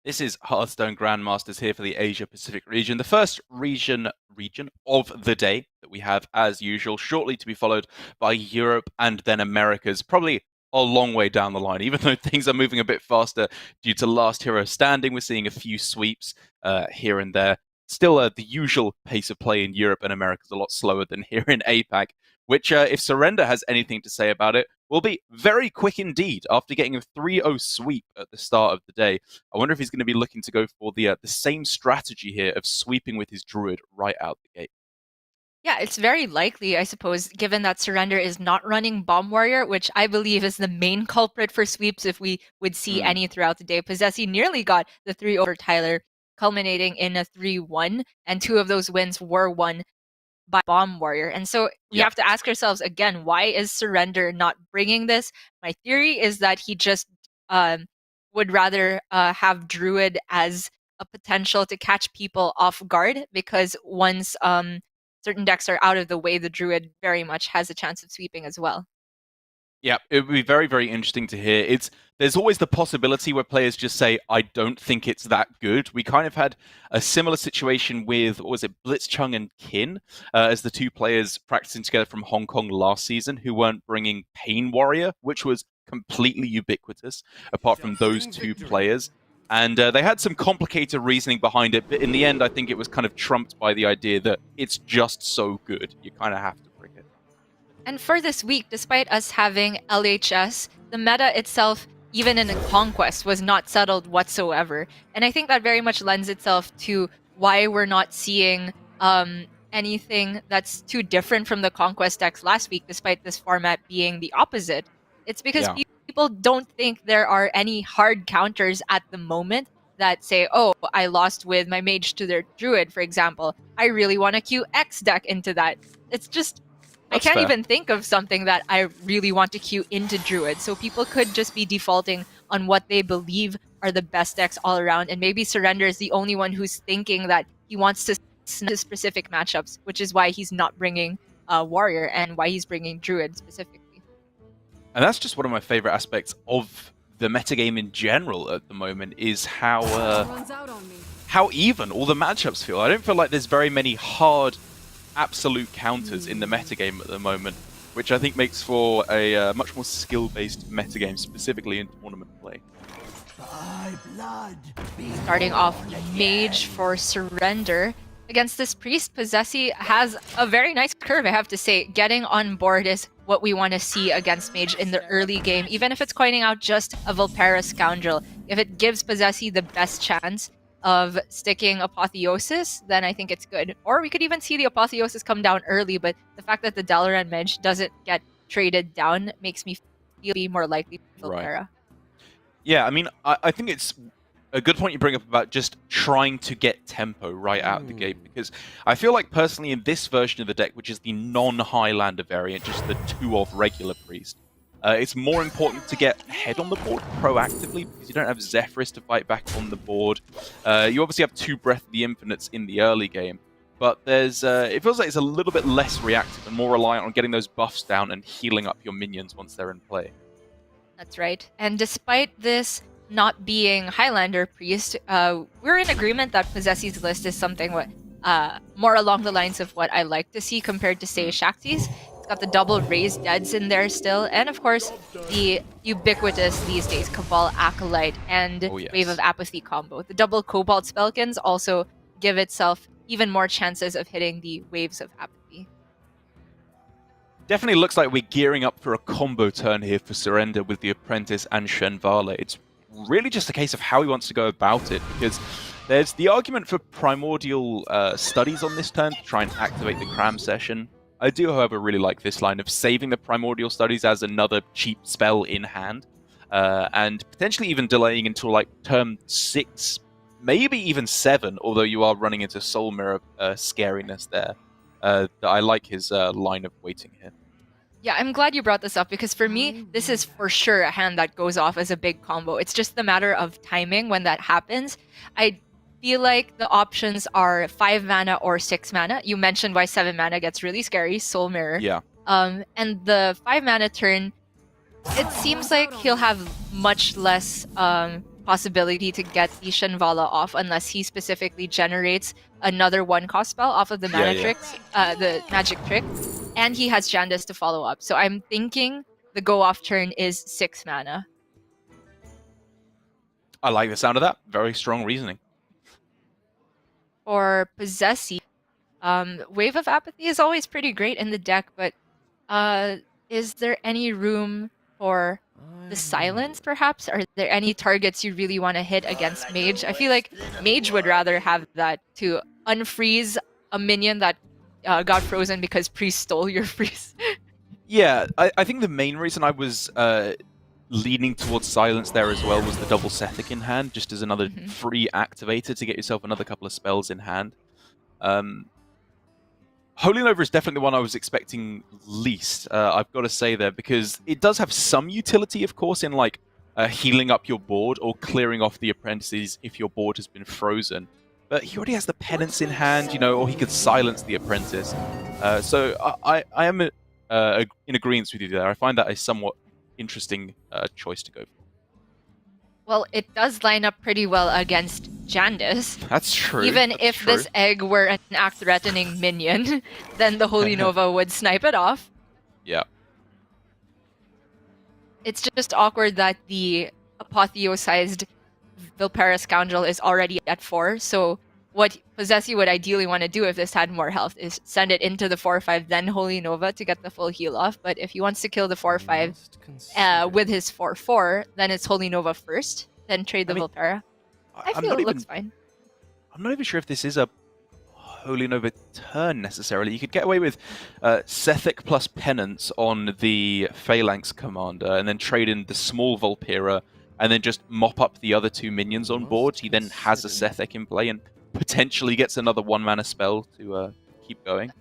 This is Hearthstone Grandmasters here for the Asia Pacific region, the first region of the day that we have as usual, shortly to be followed by Europe and then Americas, probably a long way down the line, even though things are moving a bit faster due to last hero standing. We're seeing a few sweeps here and there. Still, the usual pace of play in Europe and America is a lot slower than here in APAC, which, if Surrender has anything to say about it, will be very quick indeed after getting a 3-0 sweep at the start of the day. I wonder if he's going to be looking to go for the same strategy here of sweeping with his Druid right out the gate. Yeah, it's very likely, I suppose, given that Surrender is not running Bomb Warrior, which I believe is the main culprit for sweeps if we would see any throughout the day. Posesi nearly got the 3 over Tyler, culminating in a 3-1, and 2 of those wins were won by Bomb Warrior. And so we have to ask ourselves again, why is Surrender not bringing this? My theory is that he just would rather have Druid as a potential to catch people off guard, because once certain decks are out of the way, the Druid very much has a chance of sweeping as well. Yeah, it would be very, very interesting to hear. There's always the possibility where players just say, I don't think it's that good. We kind of had a similar situation with, what was it, Blitzchung and Kin, as the two players practicing together from Hong Kong last season who weren't bringing Pain Warrior, which was completely ubiquitous, apart from those two players. And they had some complicated reasoning behind it, but in the end, I think it was kind of trumped by the idea that it's just so good. You kind of have to bring it. And for this week, despite us having LHS, the meta itself, even in the Conquest, was not settled whatsoever. And I think that very much lends itself to why we're not seeing anything that's too different from the Conquest decks last week, despite this format being the opposite. It's because people don't think there are any hard counters at the moment that say, oh, I lost with my Mage to their Druid, for example. I really want to queue X deck into that. It's just... I can't even think of something that I really want to queue into Druid, so people could just be defaulting on what they believe are the best decks all around, and maybe Surrender is the only one who's thinking that he wants to snip specific matchups, which is why he's not bringing Warrior and why he's bringing Druid specifically. And that's just one of my favorite aspects of the metagame in general at the moment, is how even all the matchups feel. I don't feel like there's very many hard absolute counters in the metagame at the moment, which I think makes for a much more skill-based metagame, specifically in tournament play. Starting off Mage for Surrender. Against this Priest, Posesi has a very nice curve, I have to say. Getting on board is what we want to see against Mage in the early game, even if it's coining out just a Volpera Scoundrel. If it gives Posesi the best chance of sticking Apotheosis, then I think it's good. Or we could even see the Apotheosis come down early, but the fact that the Dalaran Mage doesn't get traded down makes me feel more likely for Volpera. Right. Yeah, I mean, I think it's a good point you bring up about just trying to get tempo right out of the gate, because I feel like personally in this version of the deck, which is the non-Highlander variant, just the 2 of regular Priest, it's more important to get ahead on the board proactively, because you don't have Zephrys to fight back on the board. You obviously have 2 Breath of the Infinites in the early game, but there's it feels like it's a little bit less reactive and more reliant on getting those buffs down and healing up your minions once they're in play. That's right. And despite this not being Highlander Priest, we're in agreement that Posesi's list is something more along the lines of what I like to see compared to, say, Shakti's. It's got the double Raised Deads in there still, and of course, the ubiquitous these days Cabal Acolyte and Wave of Apathy combo. The double Cobalt Spellkins also give itself even more chances of hitting the Waves of Apathy. Definitely looks like we're gearing up for a combo turn here for Surrender with the Apprentice and Shenvala. It's really just a case of how he wants to go about it, because there's the argument for Primordial Studies on this turn to try and activate the Cram Session. I do, however, really like this line of saving the Primordial Studies as another cheap spell in hand, and potentially even delaying until like turn 6, maybe even 7, although you are running into Soul Mirror scariness there. I like his line of waiting here. Yeah, I'm glad you brought this up, because for me, this is for sure a hand that goes off as a big combo. It's just the matter of timing when that happens. I feel like the options are 5 mana or 6 mana. You mentioned why 7 mana gets really scary, Soul Mirror. Yeah. And the 5 mana turn, it seems like he'll have much less possibility to get the Shinvala off unless he specifically generates another 1-cost spell off of the mana tricks, the magic trick, and he has Jandas to follow up. So I'm thinking the go-off turn is 6 mana. I like the sound of that. Very strong reasoning. For Posesi, Wave of Apathy is always pretty great in the deck, but is there any room for the silence, perhaps? Are there any targets you really want to hit against Mage? I feel like Mage would rather have that to unfreeze a minion that got frozen because Priest stole your freeze. Yeah, I think the main reason I was leaning towards silence there as well was the double Sethic in hand, just as another free activator to get yourself another couple of spells in hand. Holy Nova is definitely the one I was expecting least, I've got to say there, because it does have some utility, of course, in like healing up your board or clearing off the apprentices if your board has been frozen. But he already has the penance in hand, you know, or he could silence the apprentice. So I am in agreement with you there. I find that a somewhat interesting choice to go for. Well, it does line up pretty well against Jandas. That's true. Even if this egg were an act-threatening minion, then the Holy Nova would snipe it off. Yeah. It's just awkward that the apotheosized Vilpera Scoundrel is already at 4, so what Posesi would ideally want to do if this had more health is send it into the 4/5, then Holy Nova to get the full heal off. But if he wants to kill the 4/5 with his 4/4, then it's Holy Nova first, then trade the Vilpera. I feel it looks fine. I'm not even sure if this is a Holy Nova turn necessarily. You could get away with Sethic plus Penance on the Phalanx Commander, and then trade in the small Vulpera, and then just mop up the other 2 minions on board. He then has a Sethic in play and potentially gets another 1-mana spell to keep going.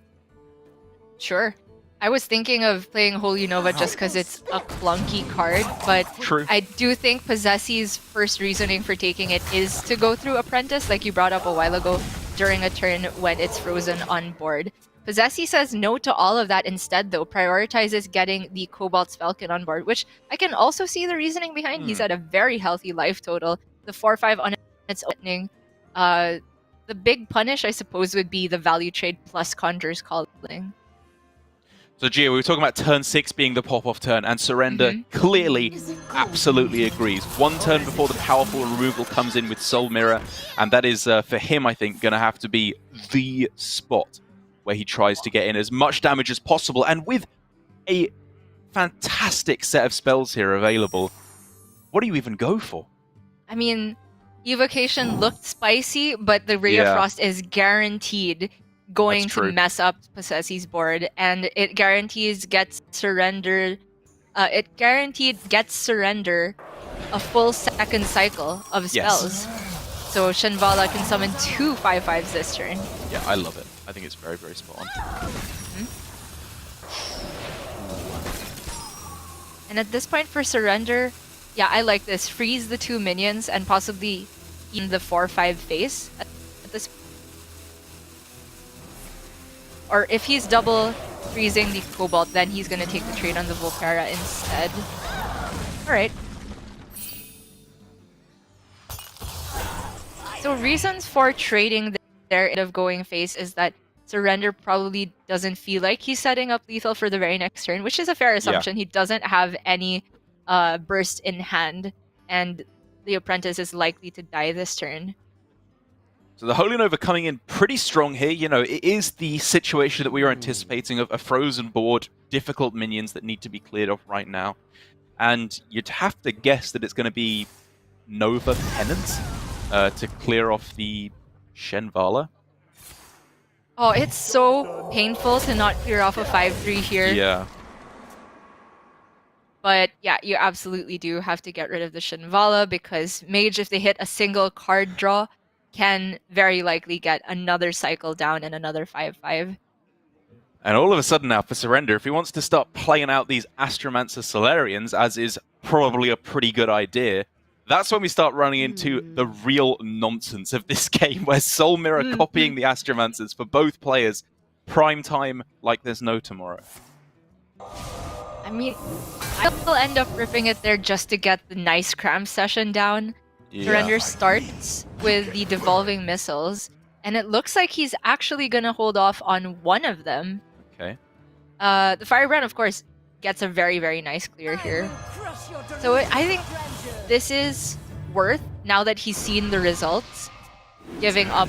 Sure. I was thinking of playing Holy Nova just because it's a clunky card, but I do think Posesi's first reasoning for taking it is to go through Apprentice, like you brought up a while ago, during a turn when it's frozen on board. Posesi says no to all of that instead, though, prioritizes getting the Cobalt's Falcon on board, which I can also see the reasoning behind. He's at a very healthy life total. The 4/5 on its opening. The big punish, I suppose, would be the value trade plus Conjurer's Calling. So, Gia, we were talking about turn 6 being the pop-off turn, and Surrender clearly absolutely agrees. 1 turn before the powerful removal comes in with Soul Mirror, and that is, for him, I think, going to have to be the spot where he tries to get in as much damage as possible. And with a fantastic set of spells here available, what do you even go for? I mean, Evocation looked spicy, but the Ray of Frost is guaranteed going to mess up Posesi's board, and it guarantees gets Surrender. It guaranteed gets Surrender a full second cycle of spells. So Shinvala can summon 2 5/5s this turn. Yeah, I love it. I think it's very, very spot on. And at this point for Surrender, yeah, I like this. Freeze the 2 minions and possibly in the 4/5 face at this. Or if he's double freezing the Cobalt, then he's going to take the trade on the Vulpera instead. Alright. So reasons for trading there instead of going face is that Surrender probably doesn't feel like he's setting up lethal for the very next turn, which is a fair assumption. He doesn't have any burst in hand, and the Apprentice is likely to die this turn. So the Holy Nova coming in pretty strong here. You know, it is the situation that we are anticipating of a frozen board, difficult minions that need to be cleared off right now. And you'd have to guess that it's going to be Nova Penance to clear off the Shinvala. Oh, it's so painful to not clear off a 5/3 here. Yeah. But yeah, you absolutely do have to get rid of the Shinvala, because Mage, if they hit a single card draw, can very likely get another cycle down and another 5/5. And all of a sudden now for Surrender, if he wants to start playing out these Astromancer Solarians, as is probably a pretty good idea, that's when we start running into the real nonsense of this game, where Soul Mirror copying the Astromancers for both players, prime time like there's no tomorrow. I mean, I'll end up ripping it there just to get the nice cram session down. Surrender starts with the devolving missiles, and it looks like he's actually gonna hold off on one of them. Okay. The Firebrand, of course, gets a very, very nice clear here. So I think this is worth, now that he's seen the results, giving up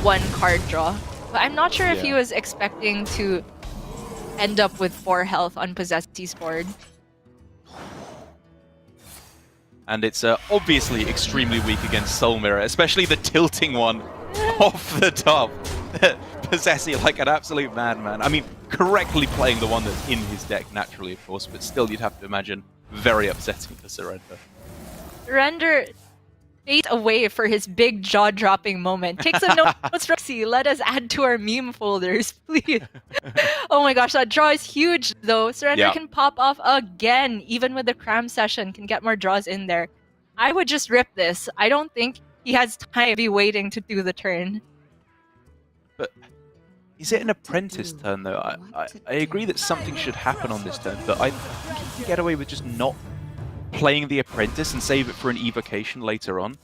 one card draw. But I'm not sure if he was expecting to end up with 4 health on Posesi's board. And it's obviously extremely weak against Soul Mirror, especially the tilting one off the top. Posesi like an absolute madman. I mean, correctly playing the one that's in his deck naturally, of course, but still you'd have to imagine very upsetting for Surrender. Surrender fade away for his big jaw-dropping moment. Take some notes from C. Let us add to our meme folders, please. Oh my gosh, that draw is huge, though. Surrender can pop off again, even with the cram session, can get more draws in there. I would just rip this. I don't think he has time to be waiting to do the turn. But is it an apprentice turn, though? I agree that something should happen on this turn, but I think he can get away with just not playing the apprentice and save it for an evocation later on.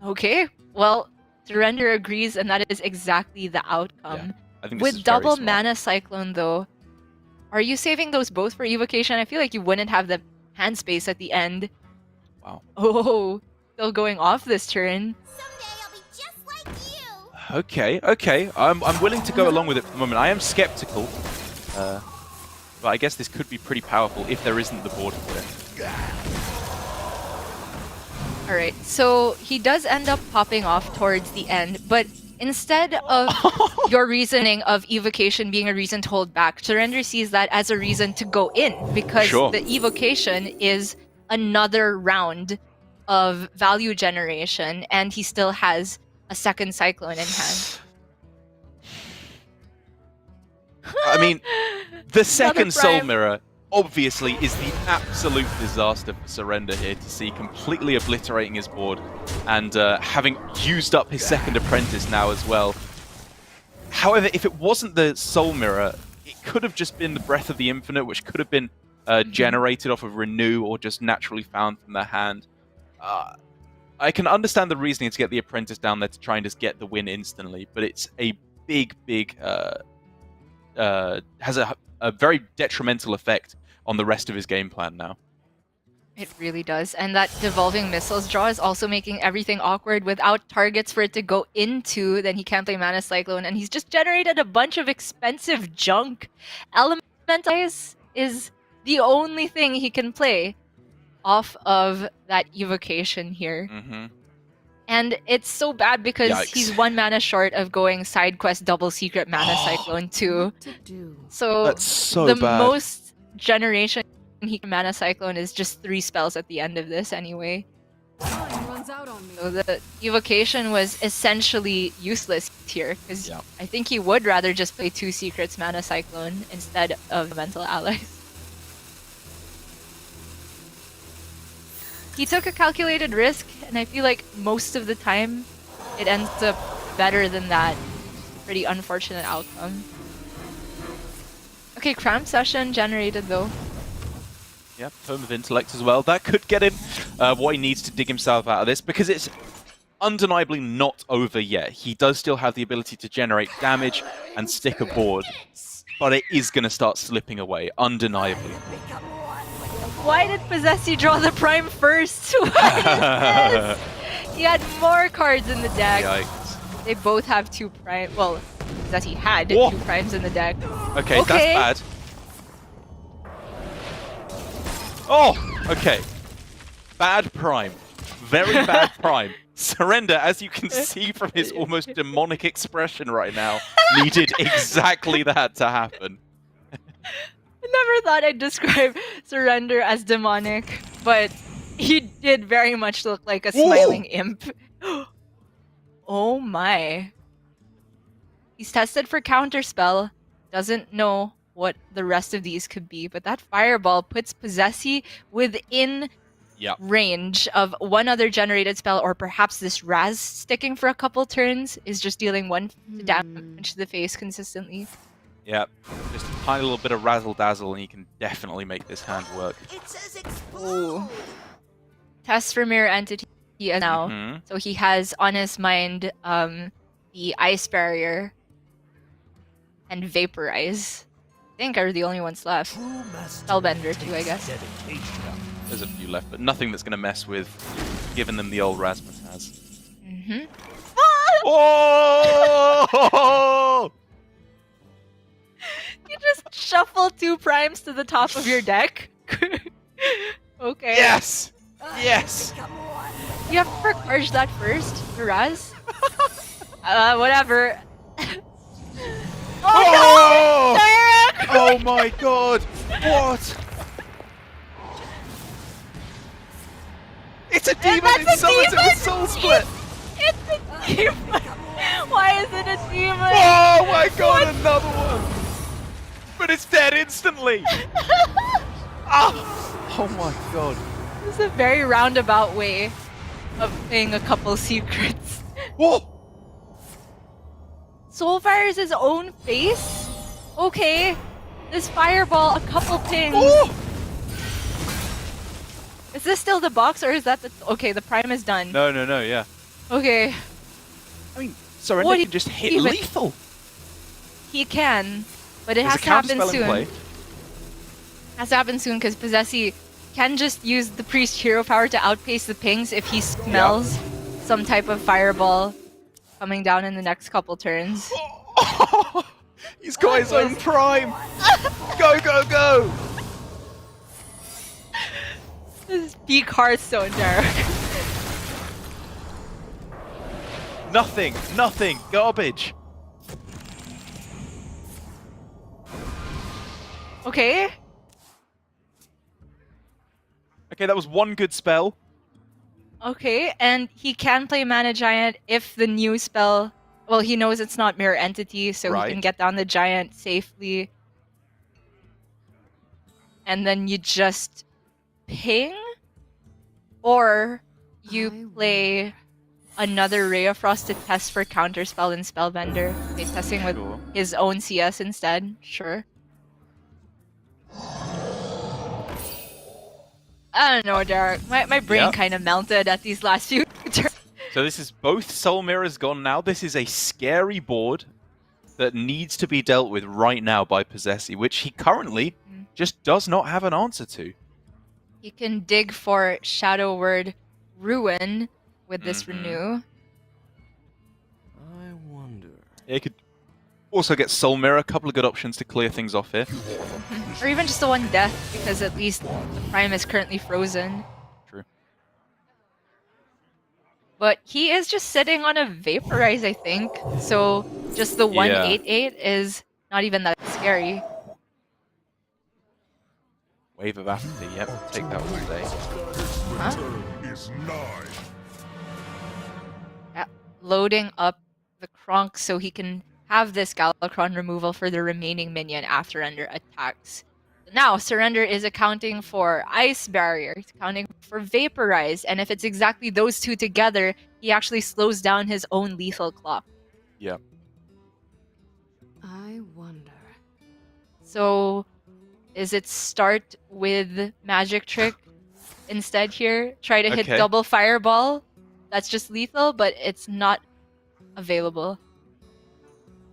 Okay, well, Surrender agrees, and that is exactly the outcome. Yeah, I think this with is very double smart. mana Cyclone, though, are you saving those both for evocation? I feel like you wouldn't have the hand space at the end. Wow. Oh, still going off this turn. Someday I'll be just like you. Okay. I'm willing to go along with it for the moment. I am skeptical, but I guess this could be pretty powerful if there isn't the board for it. Alright, so he does end up popping off towards the end, but instead of your reasoning of evocation being a reason to hold back, Surrender sees that as a reason to go in, because the evocation is another round of value generation, and he still has a second Cyclone in hand. I mean, the second Soul Prime. Mirror obviously is the absolute disaster for Surrender here, to see completely obliterating his board and having used up his second apprentice now as well. However, if it wasn't the Soul Mirror, it could have just been the Breath of the Infinite, which could have been generated off of Renew or just naturally found from their hand. I can understand the reasoning to get the apprentice down there to try and just get the win instantly, but it's a big has a very detrimental effect on the rest of his game plan now. It really does. And that devolving missiles draw is also making everything awkward. Without targets for it to go into, then he can't play Mana Cyclone, and he's just generated a bunch of expensive junk. Elementalize is the only thing he can play off of that evocation here. And it's so bad because he's 1 mana short of going side quest double secret Mana Cyclone too. So that's so the bad. most generation he can Mana Cyclone is just 3 spells at the end of this anyway. So the evocation was essentially useless here, because I think he would rather just play 2 secrets Mana Cyclone instead of Mental Allies. He took a calculated risk, and I feel like most of the time it ends up better than that. Pretty unfortunate outcome. Okay, cram session generated though. Yep, Tome of Intellect as well. That could get him what he needs to dig himself out of this, because it's undeniably not over yet. He does still have the ability to generate damage and stick a board, but it is going to start slipping away, undeniably. Why did Posesi draw the Prime first? What is this? He had more cards in the deck. Yikes. They both have 2 Prime. Well, Posesi had 2 Primes in the deck. Okay, that's bad. Oh, okay. Bad Prime. Very bad Prime. Surrender, as you can see from his almost demonic expression right now, needed exactly that to happen. I never thought I'd describe Surrender as demonic, but he did very much look like a smiling imp. Oh my. He's tested for Counterspell, doesn't know what the rest of these could be, but that Fireball puts Posesi within range of one other generated spell, or perhaps this Raz sticking for a couple turns is just dealing 1 damage to the face consistently. Yeah, just a tiny little bit of razzle-dazzle and he can definitely make this hand work. It says explode. Test for Mirror Entity he is now. Mhm. So he has on his mind the Ice Barrier and Vaporize. I think are the only ones left. Spellbender too, I guess. There's a few left, but nothing that's going to mess with giving them the old Razzmatazz. Mm-hmm. Oh! You just shuffle 2 primes to the top of your deck. Okay. Yes! Yes! You have to recharge that first, Raz. Whatever. Oh! No! Derek! Oh my god! What? It's a demon! That's It a summons it demon! with Soul Split! It's a demon! Why is it a demon? Oh my god, another one! But it's dead instantly! Ah! Oh my god. This is a very roundabout way of playing a couple secrets. Whoa! Soulfire is his own face? Okay. This fireball, a couple pings. Oh! Is this still the box or is that the... Okay, the prime is done. No, yeah. Okay. I mean, Surrender What can just hit even- lethal. He can, but it There's has a to happen counterspell in soon. play. Has to happen soon because Posesi can just use the priest hero power to outpace the pings if he smells some type of fireball coming down in the next couple turns. He's got his own prime. Go, go, go! This is peak Hearthstone, Derek. Nothing, garbage. Okay. Okay, that was one good spell. Okay, and he can play Mana Giant if the new spell... Well, he knows it's not Mirror Entity, so Right. he can get down the Giant safely. And then you just ping? Or you play another Ray of Frost to test for Counterspell and Spellbender. Okay, testing with Sure. his own CS instead. Sure. I don't know, Derek. My brain Yeah. kind of melted at these last few turns. So this is both Soul Mirrors gone now. This is a scary board that needs to be dealt with right now by Posesi, which he currently just does not have an answer to. You can dig for Shadow Word Ruin with this renew. I wonder. Yeah, he could also get Soul Mirror, a couple of good options to clear things off here. Or even just the one death, because at least the Prime is currently frozen. True. But he is just sitting on a Vaporize, I think. So just the 1/8/8 is not even that scary. Wave of Apathy, yep, take that all day. Huh? Yeah, loading up the Kronk so he can have this Galakron removal for the remaining minion after Surrender attacks. Now, Surrender is accounting for Ice Barrier, it's accounting for Vaporize, and if it's exactly those two together, he actually slows down his own lethal clock. Yep. I wonder. So, is it start with Magic Trick instead here? Try to hit Okay. double Fireball? That's just lethal, but it's not available.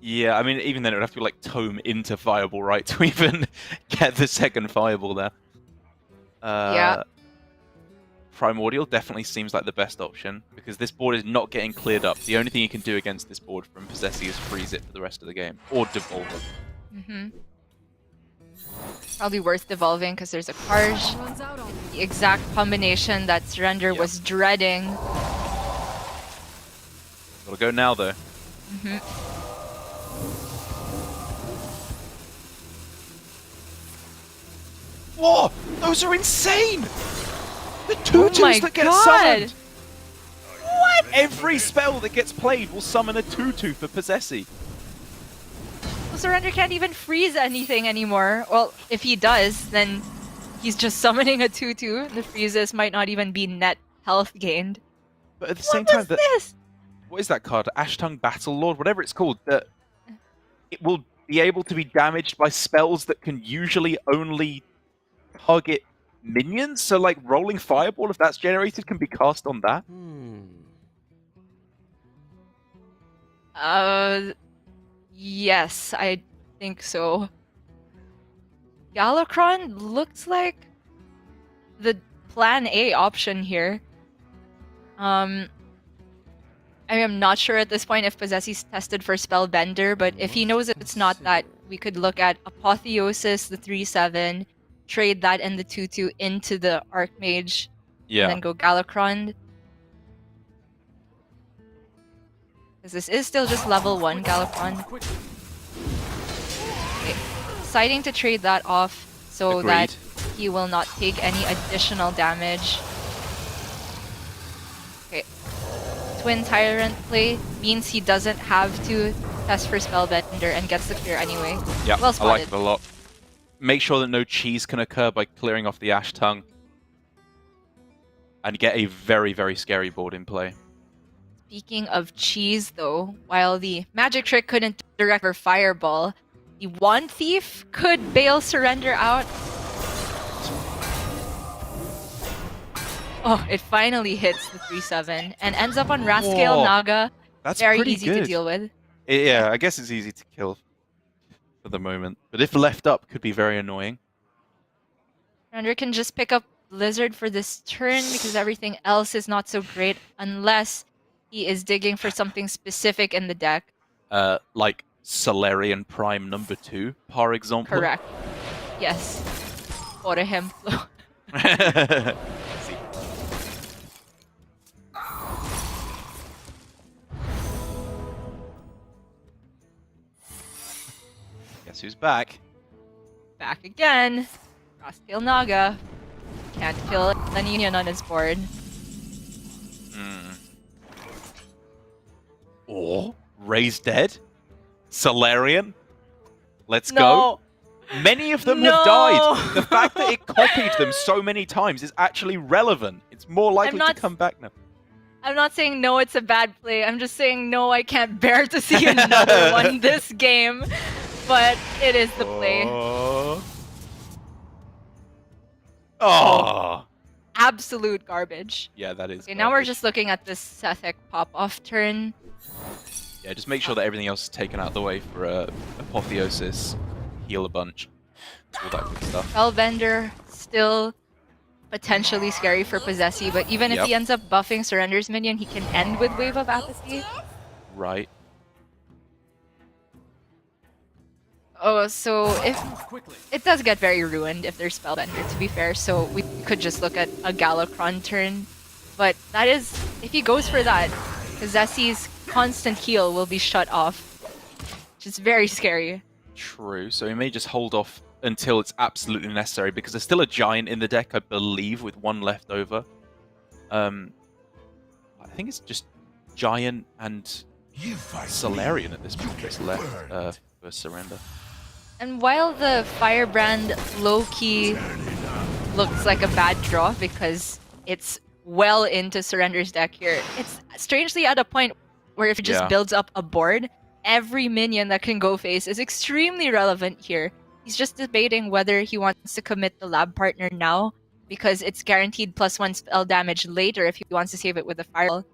Yeah, I mean, even then it would have to like tome into Fireball, right, to even get the second Fireball there. Yeah. Primordial definitely seems like the best option, because this board is not getting cleared up. The only thing you can do against this board from Posesi is freeze it for the rest of the game, or devolve it. Mm-hmm. Probably worth devolving because there's a Karj. The exact combination that Surrender was dreading. Gotta go now, though. Mm-hmm. Whoa! Those are insane! The Oh tutus my that get God! summoned! What? Every spell that gets played will summon a tutu for Posesi. Well, Surrender can't even freeze anything anymore. Well, if he does, then he's just summoning a 2/2. The freezes might not even be net health gained. But at the same What time, is that this? what is that card? Ashtung Battle Lord, whatever it's called. That it will be able to be damaged by spells that can usually only target minions. So, like rolling Fireball, if that's generated, can be cast on that. Yes, I think so. Galakrond looks like the plan A option here. I am not sure at this point if Posesi's tested for Spellbender, but if he knows it's not that, we could look at Apotheosis, the 3/7, trade that and the 2/2 into the Archmage, and then go Galakrond. Because this is still just level 1 Galakrond. Okay. Deciding to trade that off so Agreed. that he will not take any additional damage. Okay. Twin Tyrant play means he doesn't have to test for Spellbender and gets the clear anyway. Yeah, Well I like spotted. it a lot. Make sure that no cheese can occur by clearing off the Ash Tongue. And get a very, very scary board in play. Speaking of cheese, though, while the magic trick couldn't direct for Fireball, the Wand Thief could bail Surrender out. Oh, it finally hits the 3/7 and ends up on Rascale Whoa. Naga. That's Very pretty easy good. to deal with. Yeah, I guess it's easy to kill for the moment. But if left up, could be very annoying. Surrender can just pick up Blizzard for this turn because everything else is not so great unless he is digging for something specific in the deck. Like Solarian Prime number 2, par example. Correct. Yes. Por ejemplo. See. Guess who's back? Back again. Rascale Naga. Can't kill an Union on his board. Or Raised Dead? Solarian? Let's No. go. Many of them have No. died. The fact that it copied them so many times is actually relevant. It's more likely to not- come back now. I'm not saying no, it's a bad play. I'm just saying no, I can't bear to see another one this game. But it is the play. Oh. Absolute garbage. Yeah, that is. Okay, now we're garbage. just looking at this Sethek pop-off turn. Yeah, just make sure that everything else is taken out of the way for Apotheosis, heal a bunch, all that good stuff. Spellbender still potentially scary for Posesi, but even if Yep. he ends up buffing Surrender's minion, he can end with Wave of Apathy. Right. Oh, so if it does get very ruined if there's Spellbender, to be fair, so we could just look at a Galakrond turn. But that is, if he goes for that, Posesi's constant heal will be shut off, which is very scary. True. So we may just hold off until it's absolutely necessary because there's still a giant in the deck, I believe, with one left over. I think it's just giant and Solarian at this point that's left for Surrender. And while the Firebrand low-key looks like a bad draw because it's well into Surrender's deck here, it's strangely at a point where if it just Yeah. builds up a board, every minion that can go face is extremely relevant here. He's just debating whether he wants to commit the lab partner now because it's guaranteed +1 spell damage later if he wants to save it with the Fireball.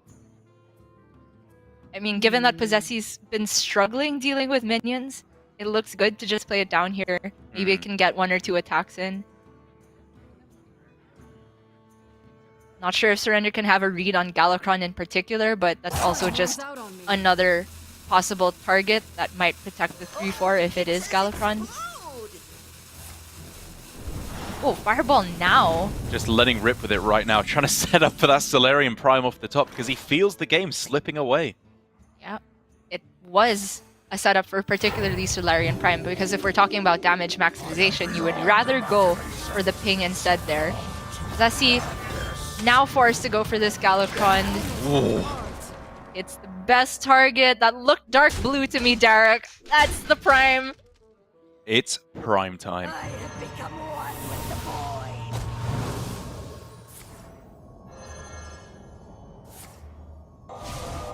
I mean, given that Posesi's been struggling dealing with minions, it looks good to just play it down here. Maybe it can get 1 or 2 attacks in. Not sure if Surrender can have a read on Galakrond in particular, but that's also just another possible target that might protect the 3/4 if it is Galakrond. Oh, Fireball now! Just letting rip with it right now, trying to set up for that Solarian Prime off the top because he feels the game slipping away. Yeah, it was a setup for particularly Solarian Prime, because if we're talking about damage maximization, you would rather go for the ping instead there. Posesi now forced to go for this Galakrond. Ooh. It's the best target. That looked dark blue to me, Derek. That's the Prime. It's prime time.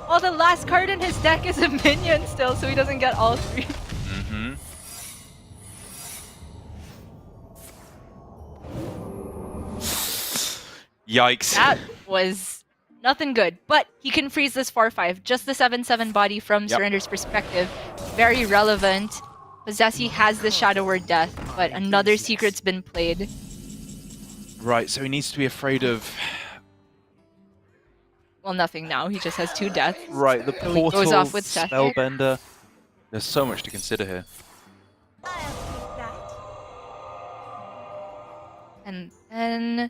Oh, the last card in his deck is a minion still, so he doesn't get all 3. Mm-hmm. Yikes. That was Nothing good. But he can freeze this 4-5. Just the 7-7 body from Surrender's perspective. Very relevant. Posesi has the Shadow Word Death, but another secret's been played. Right, so he needs to be afraid of... Well, nothing now. He just has 2 deaths. Right, the So he portal, goes off with Seth here. Spellbender. There's so much to consider here. And then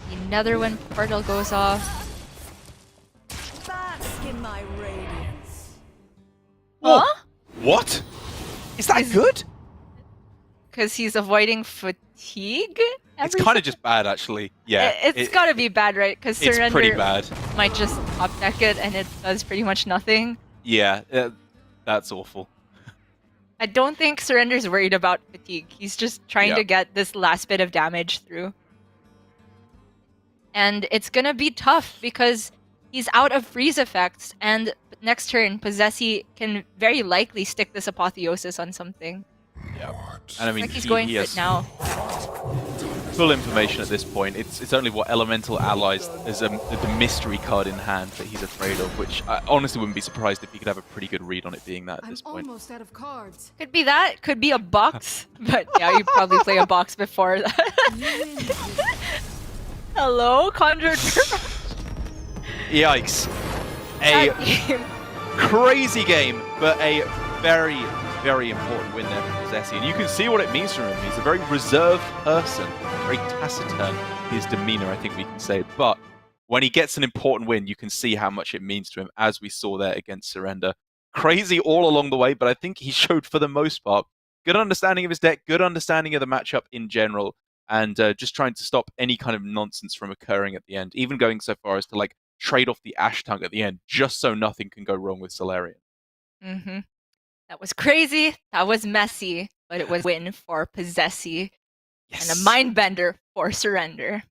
the Netherwind portal goes off. Bask in my radiance. Whoa. Huh? What? Is that good? Because he's avoiding fatigue? It's kind of just bad, actually. Yeah. It's gotta be bad, right? Because It's Surrender pretty bad. might just top deck it and it does pretty much nothing. Yeah, that's awful. I don't think Surrender's worried about fatigue. He's just trying to get this last bit of damage through. And it's gonna be tough because he's out of freeze effects, and next turn, Posesi can very likely stick this Apotheosis on something. Yeah. And I mean, Like he's going he for has it now. full information at this point. It's only what Elemental Allies, there's the mystery card in hand that he's afraid of, which I honestly wouldn't be surprised if he could have a pretty good read on it being that at this point. Almost out of cards. Could be that, could be a box. But yeah, you probably play a box before that. Hello, Conjured. Yikes. A crazy game, but a very, very important win there for Posesi. And you can see what it means for him. He's a very reserved person, very taciturn, his demeanor, I think we can say. But when he gets an important win, you can see how much it means to him, as we saw there against Surrender. Crazy all along the way, but I think he showed, for the most part, good understanding of his deck, good understanding of the matchup in general, and just trying to stop any kind of nonsense from occurring at the end, even going so far as to like trade off the Ash Tongue at the end, just so nothing can go wrong with Solarian. Mm-hmm. That was crazy, that was messy, but it was a win for Posesi. Yes. And a Mindbender for Surrender.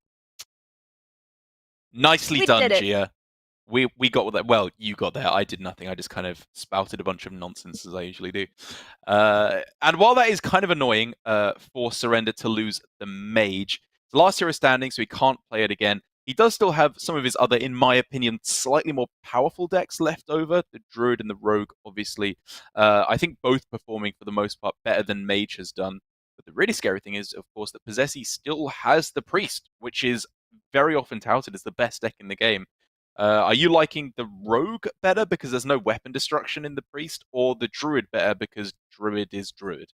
Nicely We done, did it. Gia. We got that. Well, you got there. I did nothing. I just kind of spouted a bunch of nonsense, as I usually do. And while that is kind of annoying for Surrender to lose the Mage, it's the last hero standing, so he can't play it again. He does still have some of his other, in my opinion, slightly more powerful decks left over. The Druid and the Rogue, obviously. I think both performing, for the most part, better than Mage has done. But the really scary thing is, of course, that Posesi still has the Priest, which is very often touted as the best deck in the game. Are you liking the Rogue better because there's no weapon destruction in the Priest, or the Druid better because Druid is Druid?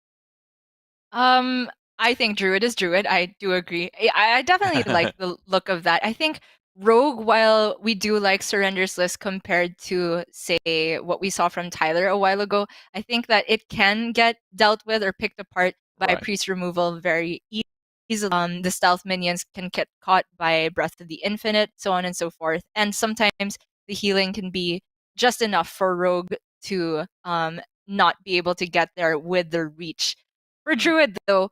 I think Druid is Druid. I do agree. I definitely like the look of that. I think Rogue, while we do like Surrender's list compared to, say, what we saw from Tyler a while ago, I think that it can get dealt with or picked apart by Priest removal very easily. The stealth minions can get caught by Breath of the Infinite, so on and so forth. And sometimes the healing can be just enough for Rogue to not be able to get there with the reach. For Druid, though,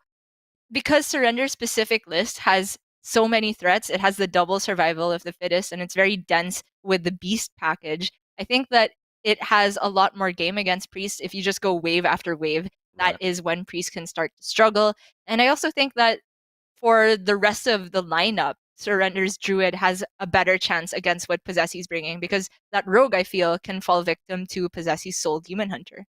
because Surrender's specific list has so many threats, it has the double survival of the fittest, and it's very dense with the Beast package. I think that it has a lot more game against Priest if you just go wave after wave. That is when Priest can start to struggle. And I also think that for the rest of the lineup, Surrender's Druid has a better chance against what Posesi's bringing, because that Rogue, I feel, can fall victim to Posesi's Soul Demon Hunter.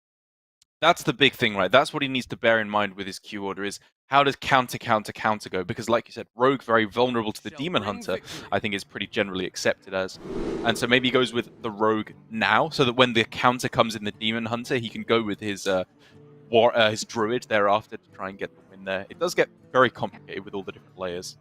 That's the big thing, right? That's what he needs to bear in mind with his Q order is how does counter go? Because like you said, Rogue very vulnerable to the Demon Hunter, I think is pretty generally accepted as. And so maybe he goes with the Rogue now, so that when the counter comes in the Demon Hunter, he can go with his Druid thereafter to try and get the win there. It does get very complicated with all the different layers.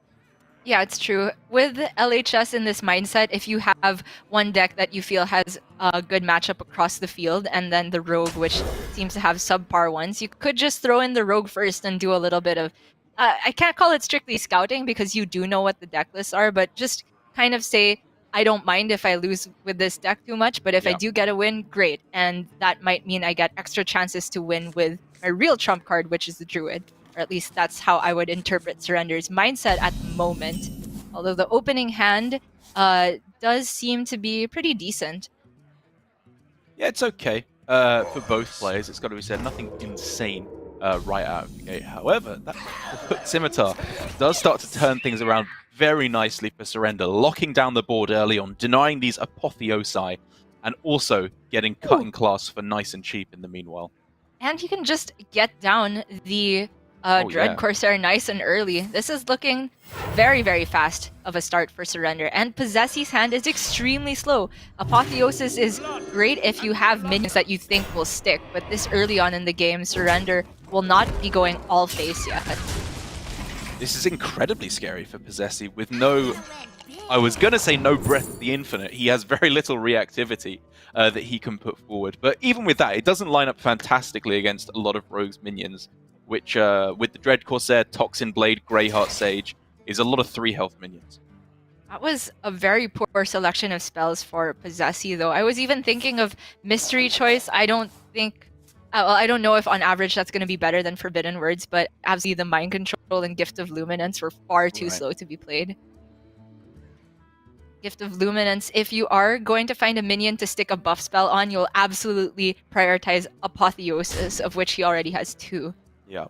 Yeah, it's true. With LHS in this mindset, if you have one deck that you feel has a good matchup across the field, and then the Rogue, which seems to have subpar ones, you could just throw in the Rogue first and do a little bit of... I can't call it strictly scouting, because you do know what the deck lists are, but just kind of say, I don't mind if I lose with this deck too much, but if I do get a win, great. And that might mean I get extra chances to win with my real trump card, which is the Druid. Or at least that's how I would interpret Surrender's mindset at the moment. Although the opening hand does seem to be pretty decent. Yeah, it's okay for both players. It's got to be said, nothing insane right out of the gate. However, that Scimitar does start to turn things around very nicely for Surrender, locking down the board early on, denying these Apotheosi, and also getting cutting class for nice and cheap in the meanwhile. And he can just get down the Dread yeah. Corsair nice and early. This is looking very, very fast of a start for Surrender. And Posesi's hand is extremely slow. Apotheosis is great if you have minions that you think will stick, but this early on in the game, Surrender will not be going all face yet. This is incredibly scary for Posesi with no... I was going to say no Breath of the Infinite. He has very little reactivity that he can put forward. But even with that, it doesn't line up fantastically against a lot of Rogue's minions, which, with the Dread Corsair, Toxin Blade, Greyheart Sage, is a lot of 3 health minions. That was a very poor selection of spells for Posesi, though. I was even thinking of Mystery Choice. I don't think... well, I don't know if on average that's going to be better than Forbidden Words, but absolutely the Mind Control and Gift of Luminance were far too slow to be played. Gift of Luminance, if you are going to find a minion to stick a buff spell on, you'll absolutely prioritize Apotheosis, of which he already has 2. Yeah.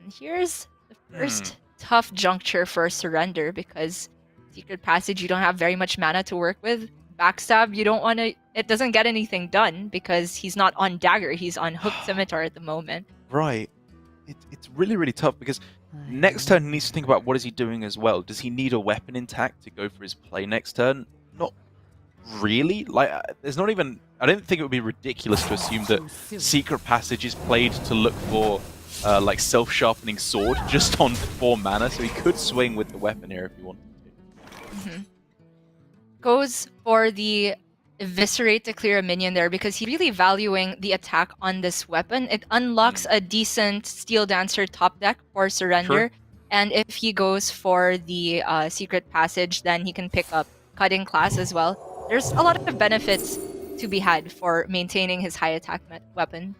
And here's the first tough juncture for Surrender, because Secret Passage, you don't have very much mana to work with. Backstab, you don't want to... It doesn't get anything done, because he's not on Dagger, he's on Hooked Scimitar at the moment. Right. It's really, really tough, because next turn he needs to think about what is he doing as well. Does he need a weapon intact to go for his play next turn? Not really. Like, there's not even... I don't think it would be ridiculous to assume that Secret Passage is played to look for like self-sharpening sword just on 4 mana, so he could swing with the weapon here if he wanted to. Goes for the Eviscerate to clear a minion there, because he's really valuing the attack on this weapon. It unlocks a decent Steel Dancer top deck for Surrender, and if he goes for the Secret Passage, then he can pick up Cutting Class as well. There's a lot of benefits to be had for maintaining his high attack weapon.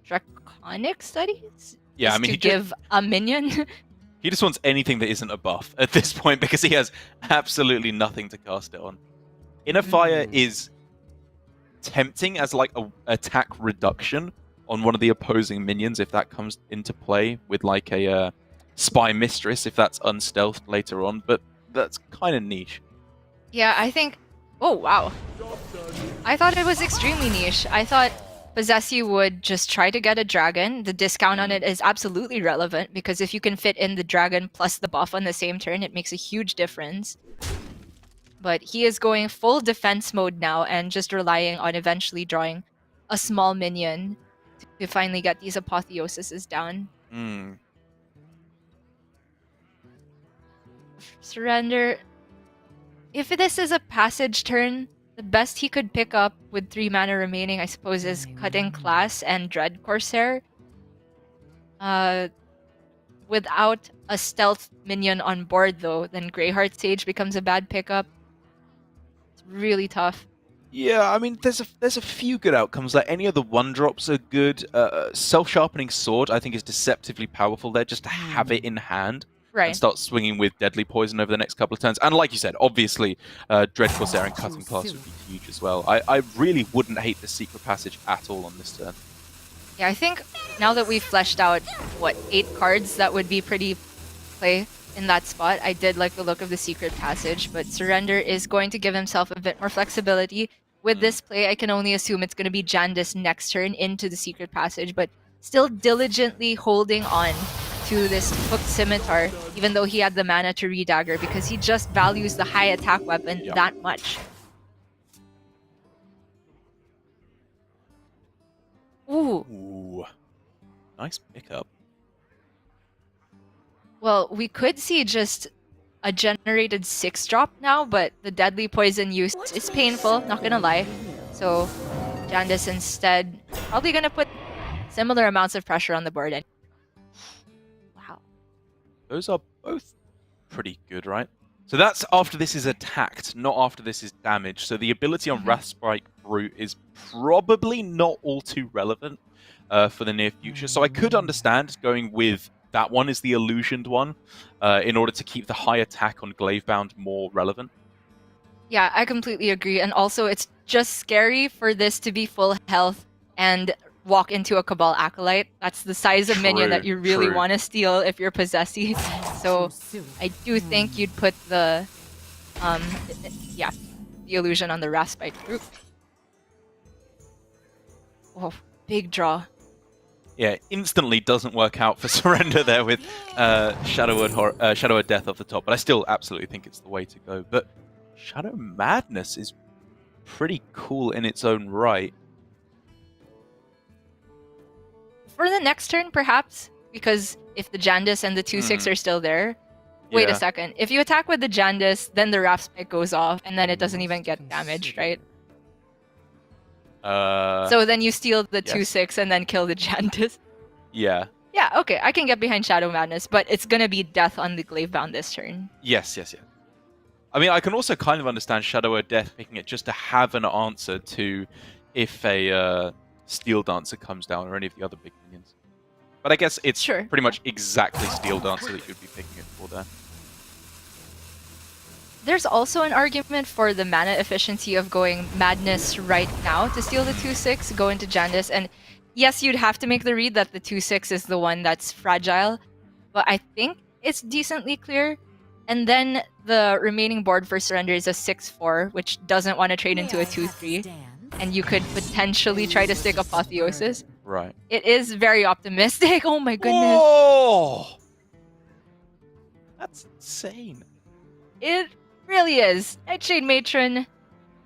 Draconic Studies? Yeah, Just I mean, to give a minion? He just wants anything that isn't a buff at this point, because he has absolutely nothing to cast it on. Inner Fire is tempting as like a attack reduction on one of the opposing minions if that comes into play with like a Spy Mistress if that's unstealthed later on, but that's kind of niche. Yeah, I think... Oh, wow. I thought it was extremely niche. I thought Posesi would just try to get a dragon. The discount on it is absolutely relevant, because if you can fit in the dragon plus the buff on the same turn, it makes a huge difference. But he is going full defense mode now and just relying on eventually drawing a small minion to finally get these Apotheosises down. Surrender. If this is a passage turn, the best he could pick up with 3 mana remaining, I suppose, is Cutting Class and Dread Corsair. Without a stealth minion on board, though, then Greyheart Sage becomes a bad pickup. It's really tough. Yeah, I mean, there's a few good outcomes. Like any of the 1-drops are good. Self-sharpening sword, I think, is deceptively powerful there, just to have it in hand. And start swinging with Deadly Poison over the next couple of turns. And like you said, obviously, Dread Corsair and Cutting Class would be huge as well. I really wouldn't hate the Secret Passage at all on this turn. Yeah, I think now that we've fleshed out, 8 cards that would be pretty play in that spot, I did like the look of the Secret Passage, but Surrender is going to give himself a bit more flexibility. With this play, I can only assume it's going to be Jandis next turn into the Secret Passage, but still diligently holding on to this Hooked Scimitar, even though he had the mana to redagger, because he just values the high attack weapon that much. Ooh. Nice pickup. Well, we could see just a generated 6-drop now, but the Deadly Poison use is painful, not gonna lie. So Jandis instead probably gonna put similar amounts of pressure on the board. Wow. Those are both pretty good, right? So that's after this is attacked, not after this is damaged. So the ability on Wrathspike Brute is probably not all too relevant for the near future. So I could understand going with that one is the illusioned one in order to keep the high attack on Glavebound more relevant. Yeah, I completely agree. And also, it's just scary for this to be full health and walk into a Cabal Acolyte. That's the size of minion that you really True. want to steal if you're Posesi. So I do think you'd put the yeah, the illusion on the Raspite group. Oh, big draw. Yeah, instantly doesn't work out for Surrender there with Shadow of Death off the top, but I still absolutely think it's the way to go. But Shadow Madness is pretty cool in its own right. For the next turn, perhaps, because if the Jandis and the 2/6 are still there, wait a second. If you attack with the Jandis, then the Raspite goes off, and then it doesn't even get damaged, right? So then you steal the 2/6 and then kill the Jandis. Yeah. Yeah, okay, I can get behind Shadow Madness, but it's gonna be death on the Glavebound this turn. Yes. I mean, I can also kind of understand Shadow of Death picking it just to have an answer to if a Steel Dancer comes down or any of the other big minions. But I guess it's pretty much exactly Steel Dancer that you'd be picking it for there. There's also an argument for the mana efficiency of going Madness right now to steal the 2/6, go into Jandis, and yes, you'd have to make the read that the 2/6 is the one that's fragile, but I think it's decently clear. And then the remaining board for Surrender is a 6/4, which doesn't want to trade into a 2/3, and you could potentially try to stick Apotheosis. Right. It is very optimistic. Oh my goodness. Whoa! That's insane. It really is. Nightshade Matron,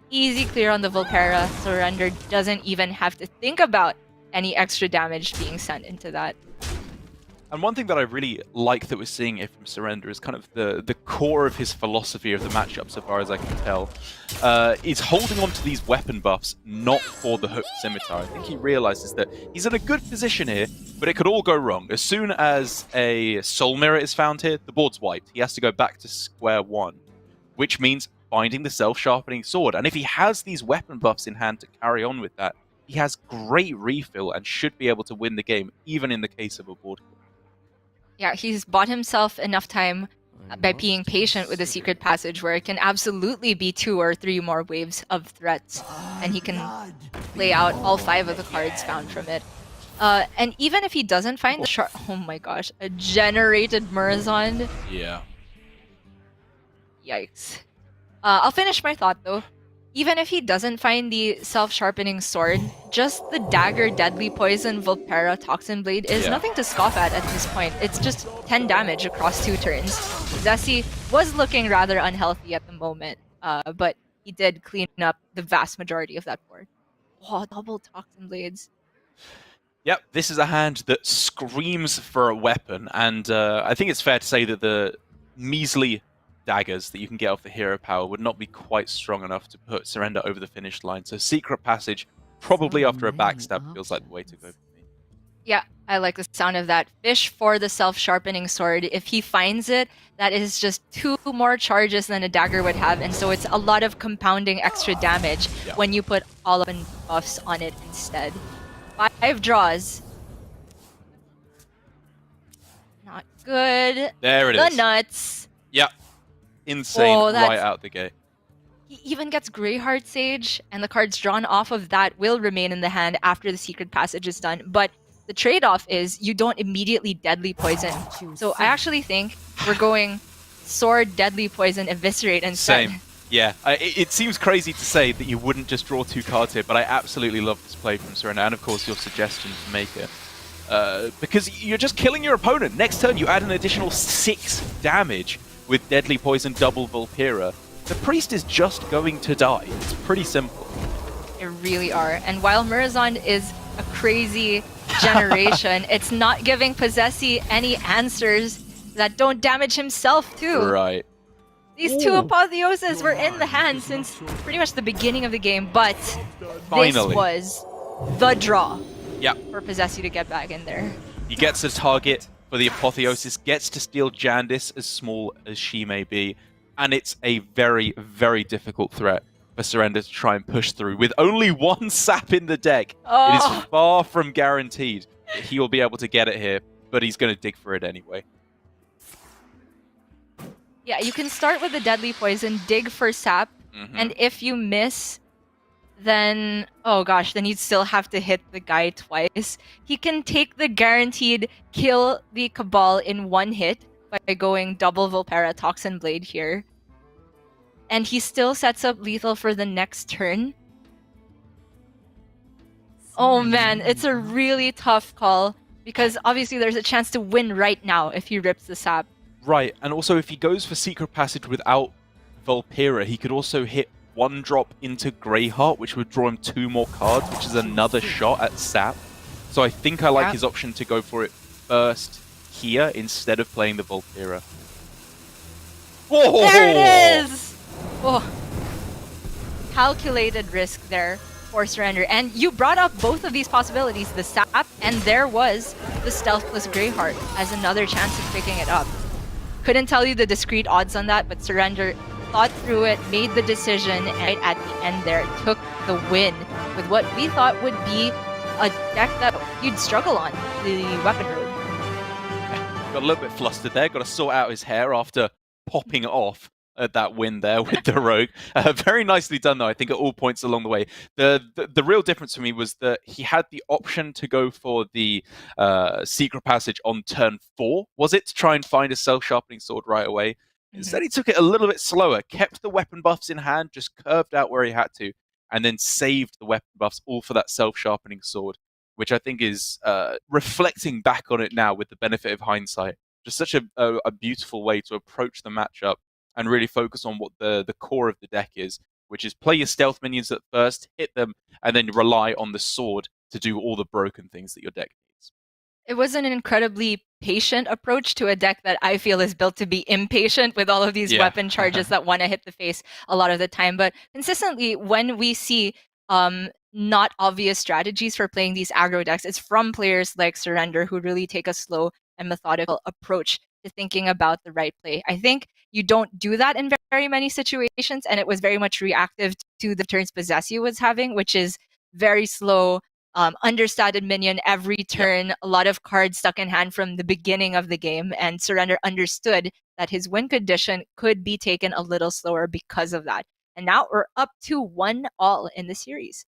easy clear on the Volpera. Surrender doesn't even have to think about any extra damage being sent into that. And one thing that I really like that we're seeing here from Surrender is kind of the core of his philosophy of the matchup, so far as I can tell, is holding on to these weapon buffs, not for the hooked scimitar. I think he realizes that he's in a good position here, but it could all go wrong. As soon as a Soul Mirror is found here, the board's wiped. He has to go back to square one, which means finding the self-sharpening sword. And if he has these weapon buffs in hand to carry on with that, he has great refill and should be able to win the game, even in the case of a board kill. Yeah, he's bought himself enough time by being patient with the secret passage where it can absolutely be 2 or 3 more waves of threats, and he can play out all 5 of the cards found from it. And even if he doesn't find the oh my gosh, a generated Murazond. Yeah. Yikes. I'll finish my thought though. Even if he doesn't find the self-sharpening sword, just the dagger, deadly poison, Volpera, Toxin Blade is nothing to scoff at this point. It's just 10 damage across 2 turns. Zessie was looking rather unhealthy at the moment, but he did clean up the vast majority of that board. Oh, double Toxin Blades. Yep, this is a hand that screams for a weapon, and I think it's fair to say that the measly daggers that you can get off the hero power would not be quite strong enough to put Surrender over the finish line. So secret passage, probably after a backstab, feels like the way to go for me. Yeah, I like the sound of that. Fish for the self-sharpening sword. If he finds it, that is just 2 more charges than a dagger would have, and so it's a lot of compounding extra damage when you put all of the buffs on it instead. 5 draws. Not good. There it is. The nuts. Yep. Insane right out the gate. He even gets Greyheart Sage, and the cards drawn off of that will remain in the hand after the secret passage is done. But the trade-off is you don't immediately deadly poison. So I actually think we're going sword, deadly poison, eviscerate instead. Same. Yeah. It seems crazy to say that you wouldn't just draw 2 cards here, but I absolutely love this play from Surrender, and of course your suggestion to make it. Because you're just killing your opponent. Next turn you add an additional 6 damage with Deadly Poison double Volpera. The priest is just going to die. It's pretty simple. They really are. And while Murazond is a crazy generation, it's not giving Posesi any answers that don't damage himself too. Right. These 2 Apotheoses were in the hand since pretty much the beginning of the game, but Finally. This was the draw for Posesi to get back in there. He gets a target for the Apotheosis, gets to steal Jandis, as small as she may be, and it's a very, very difficult threat for Surrender to try and push through. With only 1 sap in the deck, it is far from guaranteed that he will be able to get it here, but he's going to dig for it anyway. Yeah, you can start with the Deadly Poison, dig for sap, and if you miss, then oh gosh, then you'd still have to hit the guy twice. He can take the guaranteed kill the Cabal in one hit by going double Volpera Toxin Blade here. And he still sets up lethal for the next turn. Oh man, it's a really tough call because obviously there's a chance to win right now if he rips the sap. Right, and also if he goes for Secret Passage without Volpera, he could also hit one drop into Greyheart, which would draw him 2 more cards, which is another shot at sap. So I think I like his option to go for it first here instead of playing the Volpera. Oh! There it is! Oh. Calculated risk there for Surrender. And you brought up both of these possibilities, the sap, and there was the Stealth plus Greyheart as another chance of picking it up. Couldn't tell you the discrete odds on that, but Surrender thought through it, made the decision, and right at the end there took the win with what we thought would be a deck that you'd struggle on, the Weapon Road. Got a little bit flustered there, got to sort out his hair after popping off at that win there with the Rogue. Very nicely done though, I think at all points along the way. The real difference for me was that he had the option to go for the Secret Passage on turn 4, was it? To try and find a self-sharpening sword right away. Instead he took it a little bit slower, kept the weapon buffs in hand, just curved out where he had to, and then saved the weapon buffs all for that self-sharpening sword, which I think is, reflecting back on it now with the benefit of hindsight, just such a beautiful way to approach the matchup and really focus on what the core of the deck is, which is play your stealth minions at first, hit them, and then rely on the sword to do all the broken things that your deck needs. It was an incredibly patient approach to a deck that I feel is built to be impatient with all of these weapon charges that want to hit the face a lot of the time. But consistently, when we see not obvious strategies for playing these aggro decks, it's from players like Surrender who really take a slow and methodical approach to thinking about the right play. I think you don't do that in very many situations, and it was very much reactive to the turns Posesi was having, which is very slow, understated minion every turn, a lot of cards stuck in hand from the beginning of the game, and Surrender understood that his win condition could be taken a little slower because of that. And now we're up to 1-all in the series.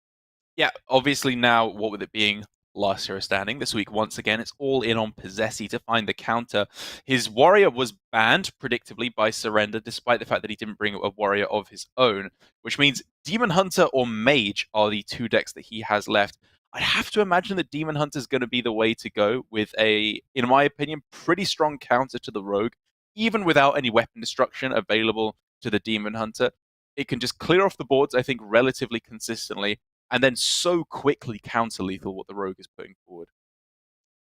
Yeah, obviously now, what with it being last hero standing, this week once again it's all in on Posesi to find the counter. His warrior was banned, predictably, by Surrender, despite the fact that he didn't bring a warrior of his own, which means Demon Hunter or Mage are the 2 decks that he has left. I have to imagine that Demon Hunter is going to be the way to go with a, in my opinion, pretty strong counter to the Rogue. Even without any weapon destruction available to the Demon Hunter, it can just clear off the boards, I think, relatively consistently, and then so quickly counter-lethal what the Rogue is putting forward.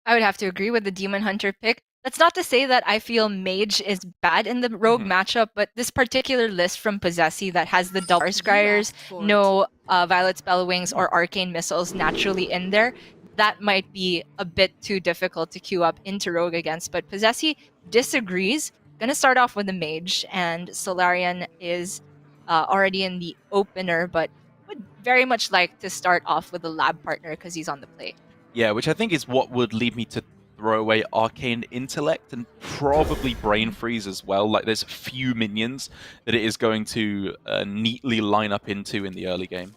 I would have to agree with the Demon Hunter pick. That's not to say that I feel Mage is bad in the Rogue matchup, but this particular list from Posesi that has the double Scryers, no Violet Spellwings or Arcane Missiles naturally in there, that might be a bit too difficult to queue up into Rogue against. But Posesi disagrees. Gonna start off with the Mage, and Solarian is already in the opener, but would very much like to start off with a lab partner because he's on the play. Yeah, which I think is what would lead me to throw away Arcane Intellect and probably Brain Freeze as well. Like, there's a few minions that it is going to neatly line up into in the early game.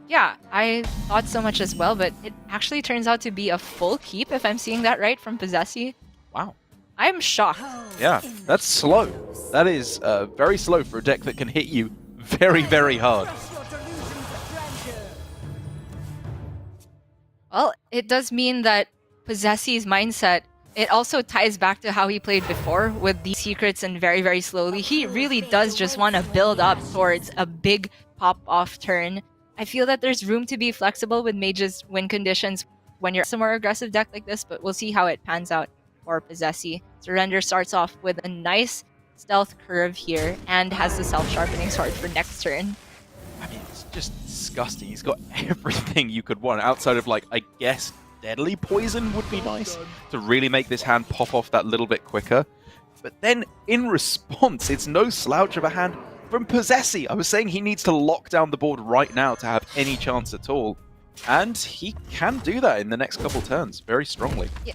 Yeah, I thought so much as well, but it actually turns out to be a full keep, if I'm seeing that right, from Posesi. Wow. I'm shocked. Yeah, that's slow. That is very slow for a deck that can hit you very, very hard. Well, it does mean that Posesi's mindset, it also ties back to how he played before with the secrets and very, very slowly. He really does just want to build up towards a big pop-off turn. I feel that there's room to be flexible with Mage's win conditions when you're a more aggressive deck like this, but we'll see how it pans out for Posesi. Surrender starts off with a nice stealth curve here and has the self-sharpening sword for next turn. I mean, it's just disgusting. He's got everything you could want outside of, like, I guess Deadly Poison would be nice to really make this hand pop off that little bit quicker. But then, in response, it's no slouch of a hand from Posesi. I was saying he needs to lock down the board right now to have any chance at all. And he can do that in the next couple turns very strongly. Yeah.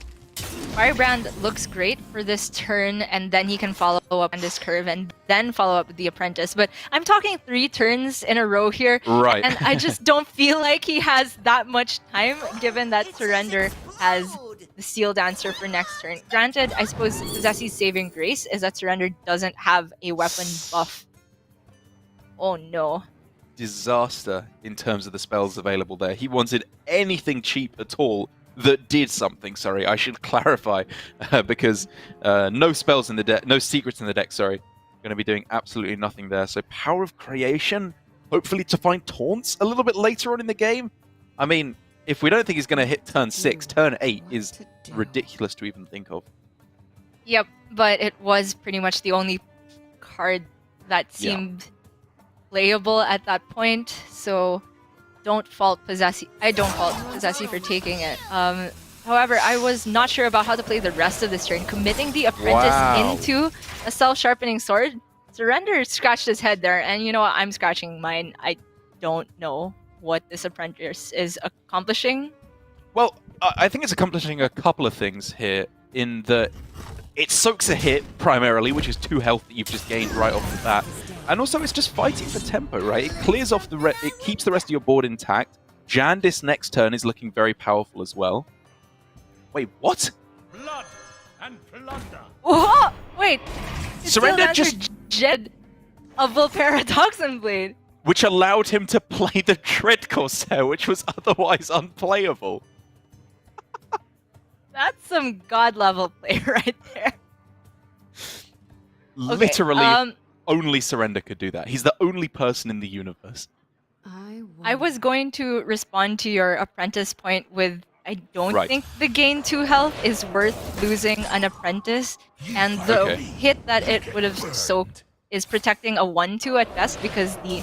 Firebrand looks great for this turn, and then he can follow up on this curve and then follow up with the Apprentice. But I'm talking 3 turns in a row here, Right. and I just don't feel like he has that much time, given that Surrender has the Seal Dancer for next turn. Granted, I suppose Posesi's saving grace is that Surrender doesn't have a weapon buff. Oh no. Disaster in terms of the spells available there. He wanted anything cheap at all that did something. Sorry, I should clarify, because no spells in the deck, no secrets in the deck. Sorry, going to be doing absolutely nothing there. So Power of Creation, hopefully to find taunts a little bit later on in the game. I mean, if we don't think he's going to hit turn 6, turn 8 is ridiculous to even think of. Yep, but it was pretty much the only card that seemed playable at that point. So don't fault Posesi. I don't fault Posesi for taking it. However, I was not sure about how to play the rest of this turn. Committing the Apprentice into a self-sharpening sword. Surrender scratched his head there, and you know what? I'm scratching mine. I don't know what this Apprentice is accomplishing. Well, I think it's accomplishing a couple of things here. In that it soaks a hit primarily, which is 2 health that you've just gained right off the bat. And also, it's just fighting for tempo, right? It clears off it keeps the rest of your board intact. Jandis next turn is looking very powerful as well. Wait, what? Blood and plunder. Whoa! Wait! Surrender just Jed a Vulpera Toxin Blade. which allowed him to play the Dread Corsair, which was otherwise unplayable. That's some god level play right there. Literally, only Surrender could do that. He's the only person in the universe. I was going to respond to your Apprentice point with I don't think the gain 2 health is worth losing an Apprentice, and the hit that it would have soaked is protecting a 1-2 at best because the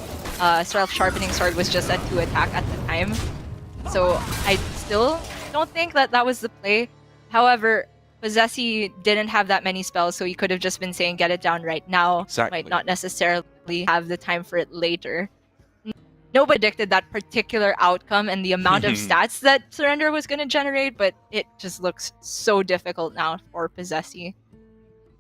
self-sharpening sword was just at 2 attack at the time. So I still don't think that that was the play. However, Posesi didn't have that many spells, so he could have just been saying get it down right now. Exactly. Might not necessarily have the time for it later. Nobody predicted that particular outcome and the amount of stats that Surrender was going to generate, but it just looks so difficult now for Posesi.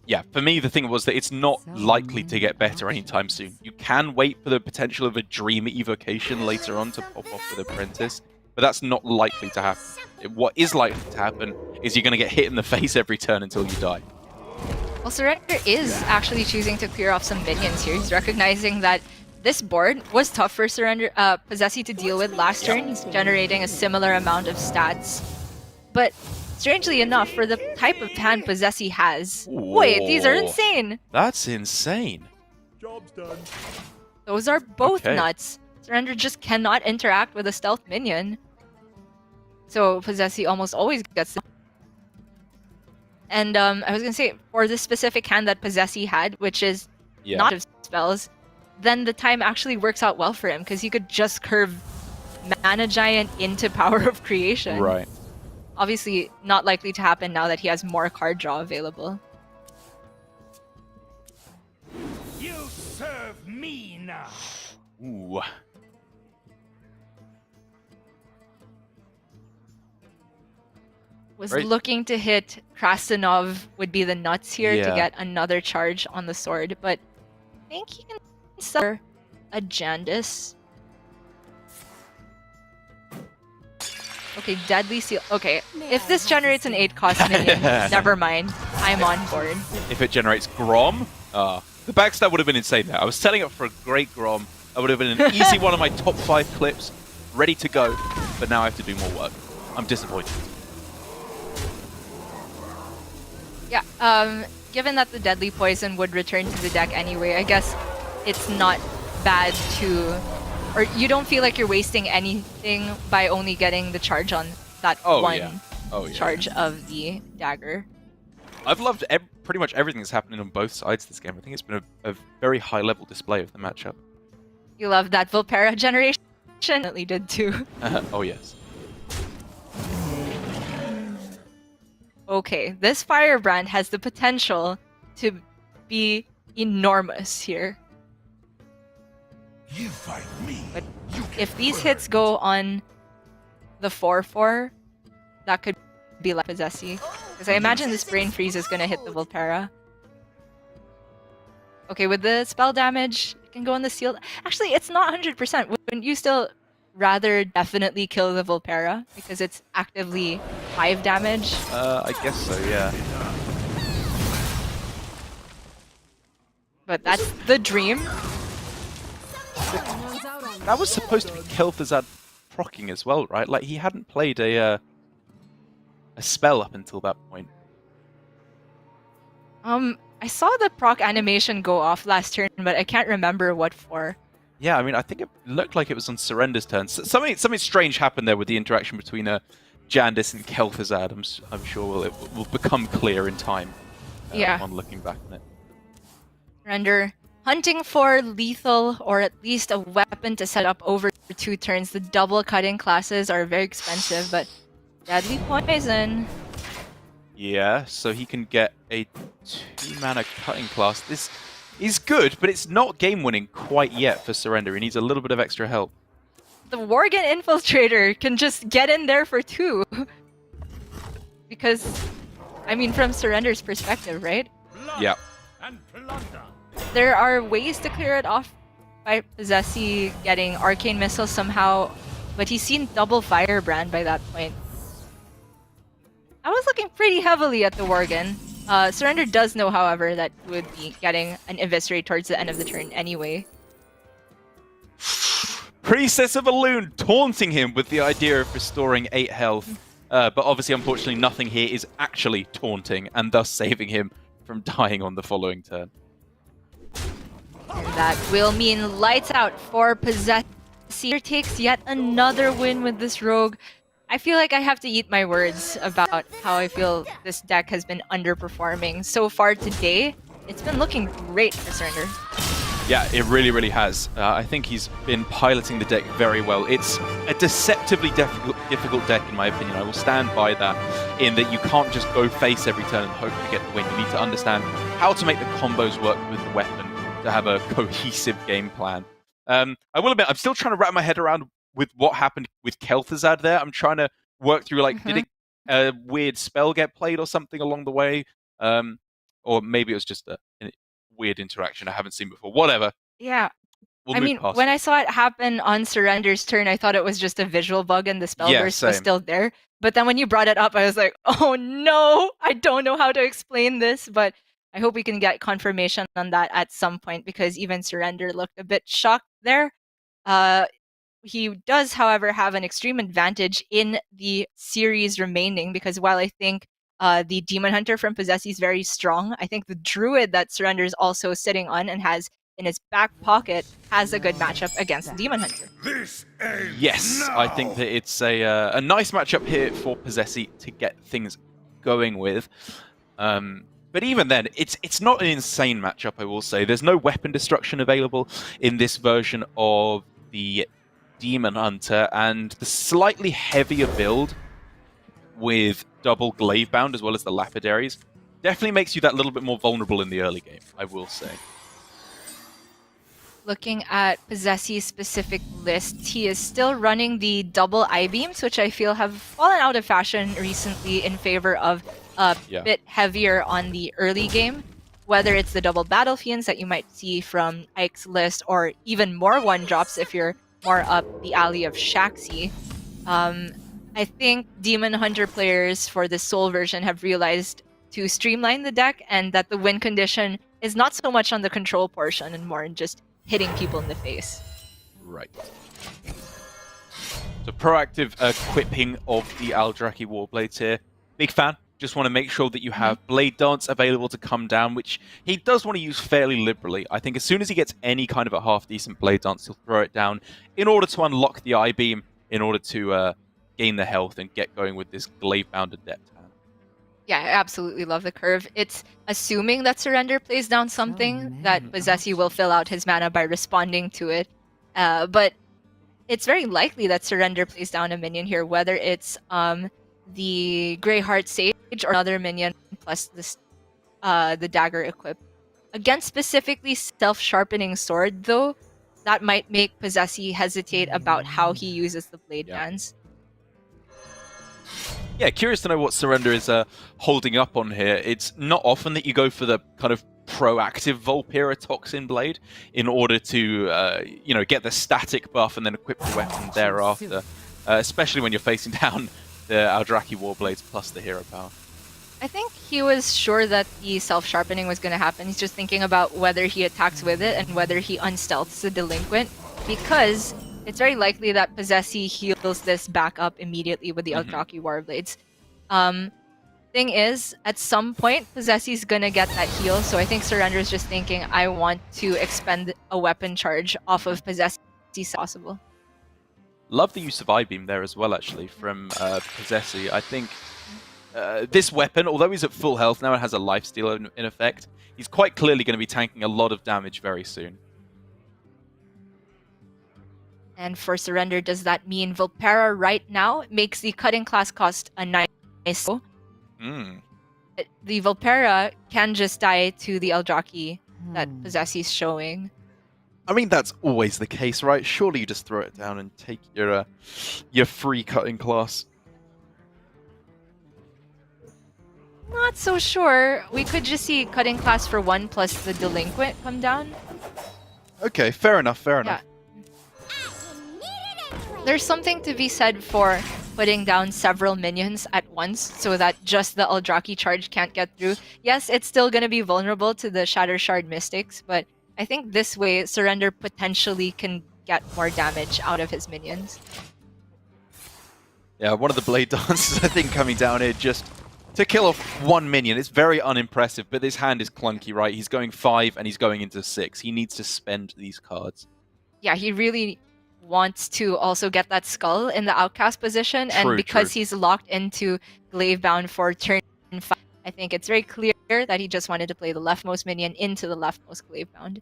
Yeah, for me, the thing was that it's not likely to get better anytime soon. You can wait for the potential of a Dream Evocation later on to pop off with Apprentice, but that's not likely to happen. What is likely to happen is you're going to get hit in the face every turn until you die. Well, Surrender is actually choosing to clear off some minions here. He's recognizing that this board was tough for Posesi to deal with last turn. He's generating a similar amount of stats. But strangely enough, for the type of hand Posesi has... Wait, these are insane! That's insane. Job's done. Those are both nuts. Surrender just cannot interact with a stealth minion. So Posesi almost always gets them. And I was going to say, for this specific hand that Posesi had, which is not of spells, then the time actually works out well for him because he could just curve Mana Giant into Power of Creation. Right. Obviously, not likely to happen now that he has more card draw available. You serve me now. Ooh. Was looking to hit Krasinov would be the nuts here to get another charge on the sword, but I think he can suffer a Jandis. Okay, Deadly Seal. Okay, if this generates an 8-cost minion, never mind. I'm on board. If it generates Grom, the backstab would have been insane there. I was setting up for a great Grom. That would have been an easy one of my top 5 clips, ready to go, but now I have to do more work. I'm disappointed. Yeah, given that the Deadly Poison would return to the deck anyway, I guess it's not bad to... Or you don't feel like you're wasting anything by only getting the charge on that charge of the dagger. I've loved pretty much everything that's happening on both sides of this game. I think it's been a very high-level display of the matchup. You love that Vulpera generation? Definitely did too. Oh, yes. Okay, this Firebrand has the potential to be enormous here. You fight me. But if these hits go on the 4-4, that could be like Posesi. Because I imagine this Brain Freeze is going to hit the Volpera. Okay, with the spell damage, it can go on the seal. Actually, it's not 100%. Wouldn't you still rather definitely kill the Volpera? Because it's actively 5 damage? I guess so, yeah. But that's the dream. Someone's out on That was supposed to be Kel'Thuzad proccing as well, right? Like, he hadn't played a spell up until that point. I saw the proc animation go off last turn, but I can't remember what for. Yeah, I mean, I think it looked like it was on Surrender's turn. Something strange happened there with the interaction between Jandis and Kel'Thuzad. I'm sure it will become clear in time. Yeah. On looking back on it. Surrender. Hunting for lethal or at least a weapon to set up over 2 turns. The double cutting classes are very expensive, but deadly poison. Yeah, so he can get a 2-mana cutting class. This is good, but it's not game-winning quite yet for Surrender. He needs a little bit of extra help. The Worgen Infiltrator can just get in there for 2. Because, I mean, from Surrender's perspective, right? Blood Yeah. and plunder. There are ways to clear it off by Posesi getting Arcane Missile somehow, but he's seen double Firebrand by that point. I was looking pretty heavily at the Worgen. Surrender does know, however, that he would be getting an Eviscerate towards the end of the turn anyway. Priestess of a Loon taunting him with the idea of restoring 8 health. But obviously, unfortunately, nothing here is actually taunting, and thus saving him from dying on the following turn. And that will mean lights out for Posesi. Takes yet another win with this rogue. I feel like I have to eat my words about how I feel this deck has been underperforming. So far today, it's been looking great for Surrender. Yeah, it really, really has. I think he's been piloting the deck very well. It's a deceptively difficult deck, in my opinion. I will stand by that, in that you can't just go face every turn and hope to get the win. You need to understand how to make the combos work with the weapon to have a cohesive game plan. I will admit, I'm still trying to wrap my head around with what happened with Kel'Thuzad there. I'm trying to work through, like, did a weird spell get played or something along the way? Or maybe it was just a weird interaction I haven't seen before. Whatever. Yeah. We'll I move mean, past when it. I saw it happen on Surrender's turn, I thought it was just a visual bug and the spell Yeah, burst was same. still there. But then when you brought it up, I was like, oh no, I don't know how to explain this, but I hope we can get confirmation on that at some point because even Surrender looked a bit shocked there. He does, however, have an extreme advantage in the series remaining because while I think the Demon Hunter from Posesi is very strong, I think the Druid that Surrender is also sitting on and has in his back pocket has a good matchup against the Demon Hunter. This ends Yes, now. I think that it's a nice matchup here for Posesi to get things going with. But even then, it's not an insane matchup, I will say. There's no weapon destruction available in this version of the Demon Hunter, and the slightly heavier build with double Glavebound as well as the Lapidaries definitely makes you that little bit more vulnerable in the early game, I will say. Looking at Posesi's specific list, he is still running the double I-beams, which I feel have fallen out of fashion recently in favor of a bit heavier on the early game. Whether it's the double Battle Fiends that you might see from Ike's list, or even more one-drops if you're more up the alley of Shaxi. I think Demon Hunter players for the Soul version have realized to streamline the deck and that the win condition is not so much on the control portion and more in just hitting people in the face. Right. So proactive equipping of the Aldraki Warblades here. Big fan. Just want to make sure that you have Blade Dance available to come down, which he does want to use fairly liberally. I think as soon as he gets any kind of a half-decent Blade Dance, he'll throw it down in order to unlock the I-Beam, in order to gain the health and get going with this Glaive-bound Adept hand. Yeah, I absolutely love the curve. It's assuming that Surrender plays down something that Posesi will fill out his mana by responding to it. But it's very likely that Surrender plays down a minion here, whether it's the Greyheart Sage or another minion plus this the dagger equipped. Against specifically Self-Sharpening Sword, though, that might make Posesi hesitate about how he uses the Blade Dance. Yeah, curious to know what Surrender is holding up on here. It's not often that you go for the kind of proactive Volpira Toxin Blade in order to, get the static buff and then equip the weapon thereafter, especially when you're facing down the Aldraki Warblades plus the hero power. I think he was sure that the self-sharpening was going to happen. He's just thinking about whether he attacks with it and whether he unstealths the Delinquent, because it's very likely that Posesi heals this back up immediately with the Aldraki Warblades. Thing is, at some point, Posesi's gonna get that heal, so I think Surrender's just thinking, I want to expend a weapon charge off of Posesi as possible. Love the use of I-Beam there as well, actually, from Posesi. I think this weapon, although he's at full health now and has a lifesteal in effect, he's quite clearly going to be tanking a lot of damage very soon. And for Surrender, does that mean Volpera right now makes the cutting class cost a nice? The Volpera can just die to the Eldraki that Posesi's showing. I mean, that's always the case, right? Surely you just throw it down and take your free cutting class. Not so sure. We could just see cutting class for 1 plus the Delinquent come down. Okay, fair enough, fair enough. There's something to be said for putting down several minions at once so that just the Eldraki charge can't get through. Yes, it's still going to be vulnerable to the Shatter Shard Mystics, but I think this way Surrender potentially can get more damage out of his minions. Yeah, one of the Blade Dancers, I think, coming down here just to kill off 1 minion. It's very unimpressive, but this hand is clunky, right? He's going 5 and he's going into 6. He needs to spend these cards. Yeah, he really wants to also get that skull in the outcast position, and because he's locked into Glavebound for turn 5, I think it's very clear that he just wanted to play the leftmost minion into the leftmost Glavebound.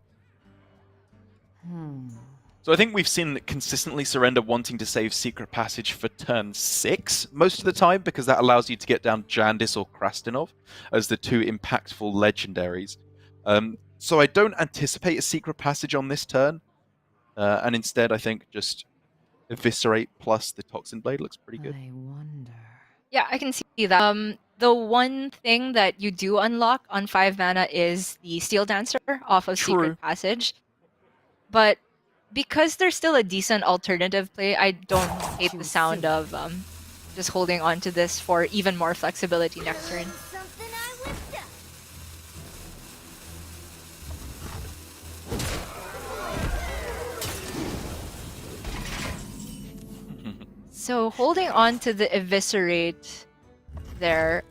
So I think we've seen consistently Surrender wanting to save Secret Passage for turn 6 most of the time, because that allows you to get down Jandis or Krastinov as the 2 impactful legendaries. So I don't anticipate a Secret Passage on this turn. And instead, I think just Eviscerate plus the Toxin Blade looks pretty good. I wonder. Yeah, I can see that. The one thing that you do unlock on 5 mana is the Steel Dancer off of Secret Passage. But because there's still a decent alternative play, I don't hate the sound of just holding on to this for even more flexibility next turn. Something I whipped up. So holding on to the Eviscerate there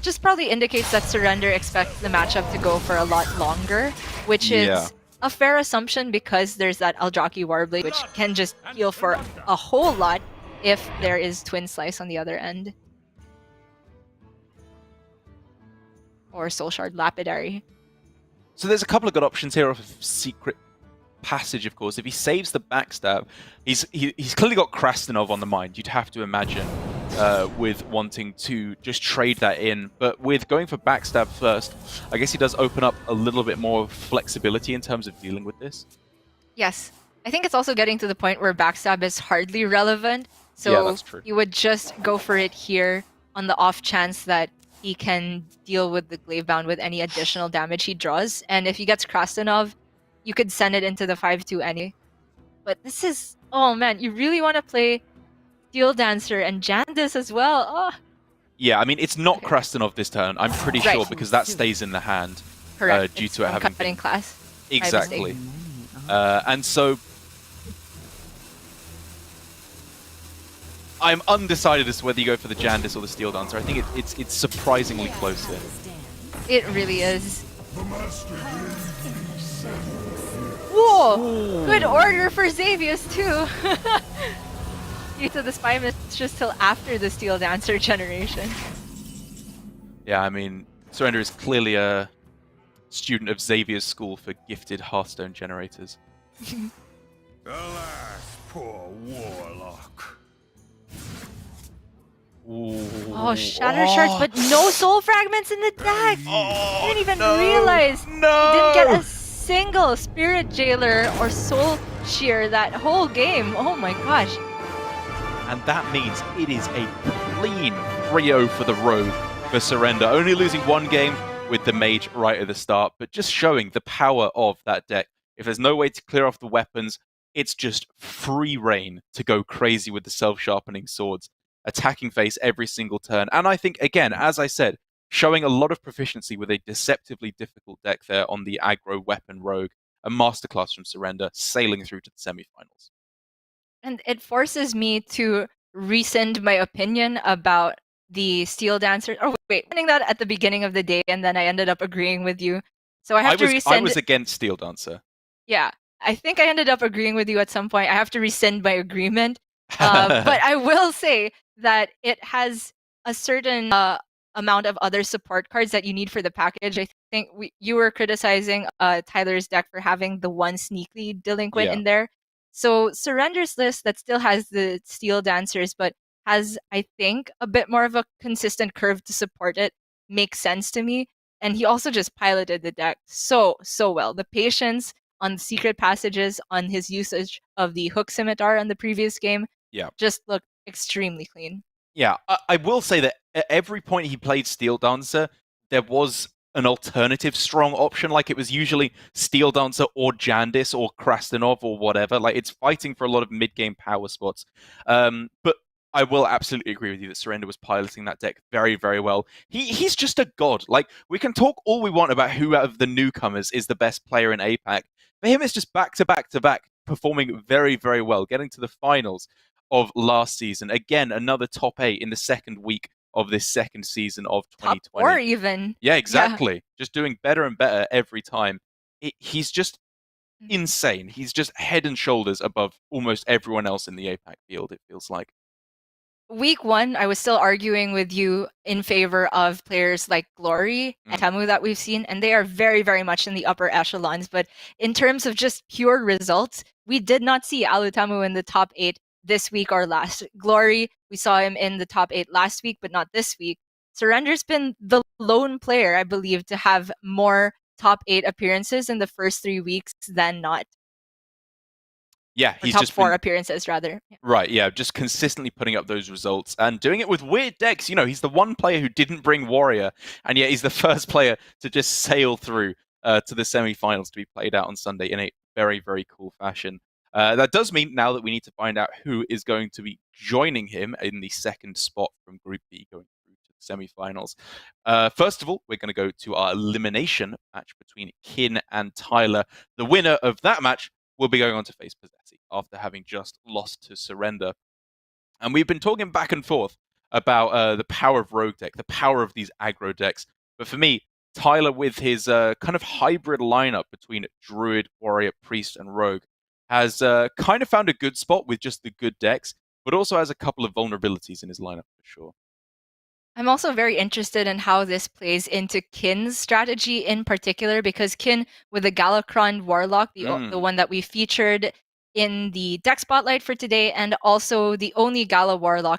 just probably indicates that Surrender expects the matchup to go for a lot longer, which is a fair assumption because there's that Eldraki Warblade, which can just heal for a whole lot if there is Twin Slice on the other end. Or Soul Shard Lapidary. So there's a couple of good options here off of Secret Passage, of course. If he saves the backstab, he's clearly got Krastinov on the mind, you'd have to imagine, with wanting to just trade that in. But with going for backstab first, I guess he does open up a little bit more flexibility in terms of dealing with this. Yes. I think it's also getting to the point where backstab is hardly relevant. So yeah, that's true. You would just go for it here on the off chance that he can deal with the Glavebound with any additional damage he draws. And if he gets Krastinov, you could send it into the 5-2 anyway. But this is... Oh man, you really want to play Steel Dancer and Jandis as well. Oh. Yeah, I mean, it's not Krastinov this turn, I'm pretty sure, because that stays in the hand. Correct. Due to it having cutting class. Exactly. And so... I'm undecided as to whether you go for the Jandis or the Steel Dancer. I think it's surprisingly close here. It really is. Whoa! Ooh. Good order for Xavius too. Due to the Spy Mistress till after the Steel Dancer generation. Yeah, I mean, Surrender is clearly a student of Xavier's school for gifted Hearthstone generators. Alas, poor warlock. Ooh. Oh, Shatter Shards, but no Soul Fragments in the deck! Oh, I didn't even realize! No! Didn't get a single Spirit Jailer or Soul Shear that whole game. Oh my gosh. and that means it is a clean 3-0 for the Rogue for Surrender. Only losing one game with the Mage right at the start, but just showing the power of that deck. If there's no way to clear off the weapons, it's just free reign to go crazy with the self-sharpening swords, attacking face every single turn. And I think, again, as I said, showing a lot of proficiency with a deceptively difficult deck there on the aggro weapon Rogue. A masterclass from Surrender, sailing through to the semi-finals. And it forces me to rescind my opinion about the Steel Dancer. Oh wait, saying that at the beginning of the day, and then I ended up agreeing with you. So I have to rescind. I was against Steel Dancer. Yeah, I think I ended up agreeing with you at some point. I have to rescind my agreement. But I will say that it has a certain amount of other support cards that you need for the package. I think you were criticizing Tyler's deck for having the one Sneakly Delinquent in there. So Surrender's list that still has the Steel Dancers, but has, I think, a bit more of a consistent curve to support it, makes sense to me. And he also just piloted the deck so well. The patience on the secret passages, on his usage of the Hook Scimitar on the previous game, just looked extremely clean. Yeah, I will say that at every point he played Steel Dancer, there was an alternative strong option. Like, it was usually Steel Dancer or Jandis or Krastenov or whatever. Like, it's fighting for a lot of mid-game power spots. But I will absolutely agree with you that Surrender was piloting that deck very, very well. He's just a god. Like, we can talk all we want about who out of the newcomers is the best player in APAC. For him, it's just back-to-back-to-back, performing very, very well, getting to the finals of last season. Again, another top 8 in the second week of this second season of 2020. Top 4 even. Yeah, exactly. Yeah. Just doing better and better every time. He's just insane. He's just head and shoulders above almost everyone else in the APAC field, it feels like. Week 1, I was still arguing with you in favor of players like Glory and Temu that we've seen, and they are very, very much in the upper echelons. But in terms of just pure results, we did not see Alutamu in the top 8 this week or last. Glory, we saw him in the top 8 last week, but not this week. Surrender's been the lone player, I believe, to have more top 8 appearances in the first 3 weeks than not. Yeah, he's top just 4 appearances, rather. Right, yeah, just consistently putting up those results and doing it with weird decks. You know, he's the one player who didn't bring Warrior, and yet he's the first player to just sail through to the semi-finals to be played out on Sunday in a very, very cool fashion. That does mean now that we need to find out who is going to be joining him in the second spot from Group B going through to the semi-finals. First of all, we're going to go to our elimination match between Kin and Tyler. The winner of that match will be going on to face Posesi after having just lost to Surrender. And we've been talking back and forth about the power of Rogue deck, the power of these aggro decks. But for me, Tyler, with his kind of hybrid lineup between Druid, Warrior, Priest, and Rogue, has kind of found a good spot with just the good decks, but also has a couple of vulnerabilities in his lineup for sure. I'm also very interested in how this plays into Kin's strategy in particular, because Kin, with the Galakron Warlock, the one that we featured in the deck spotlight for today, and also the only Gala Warlock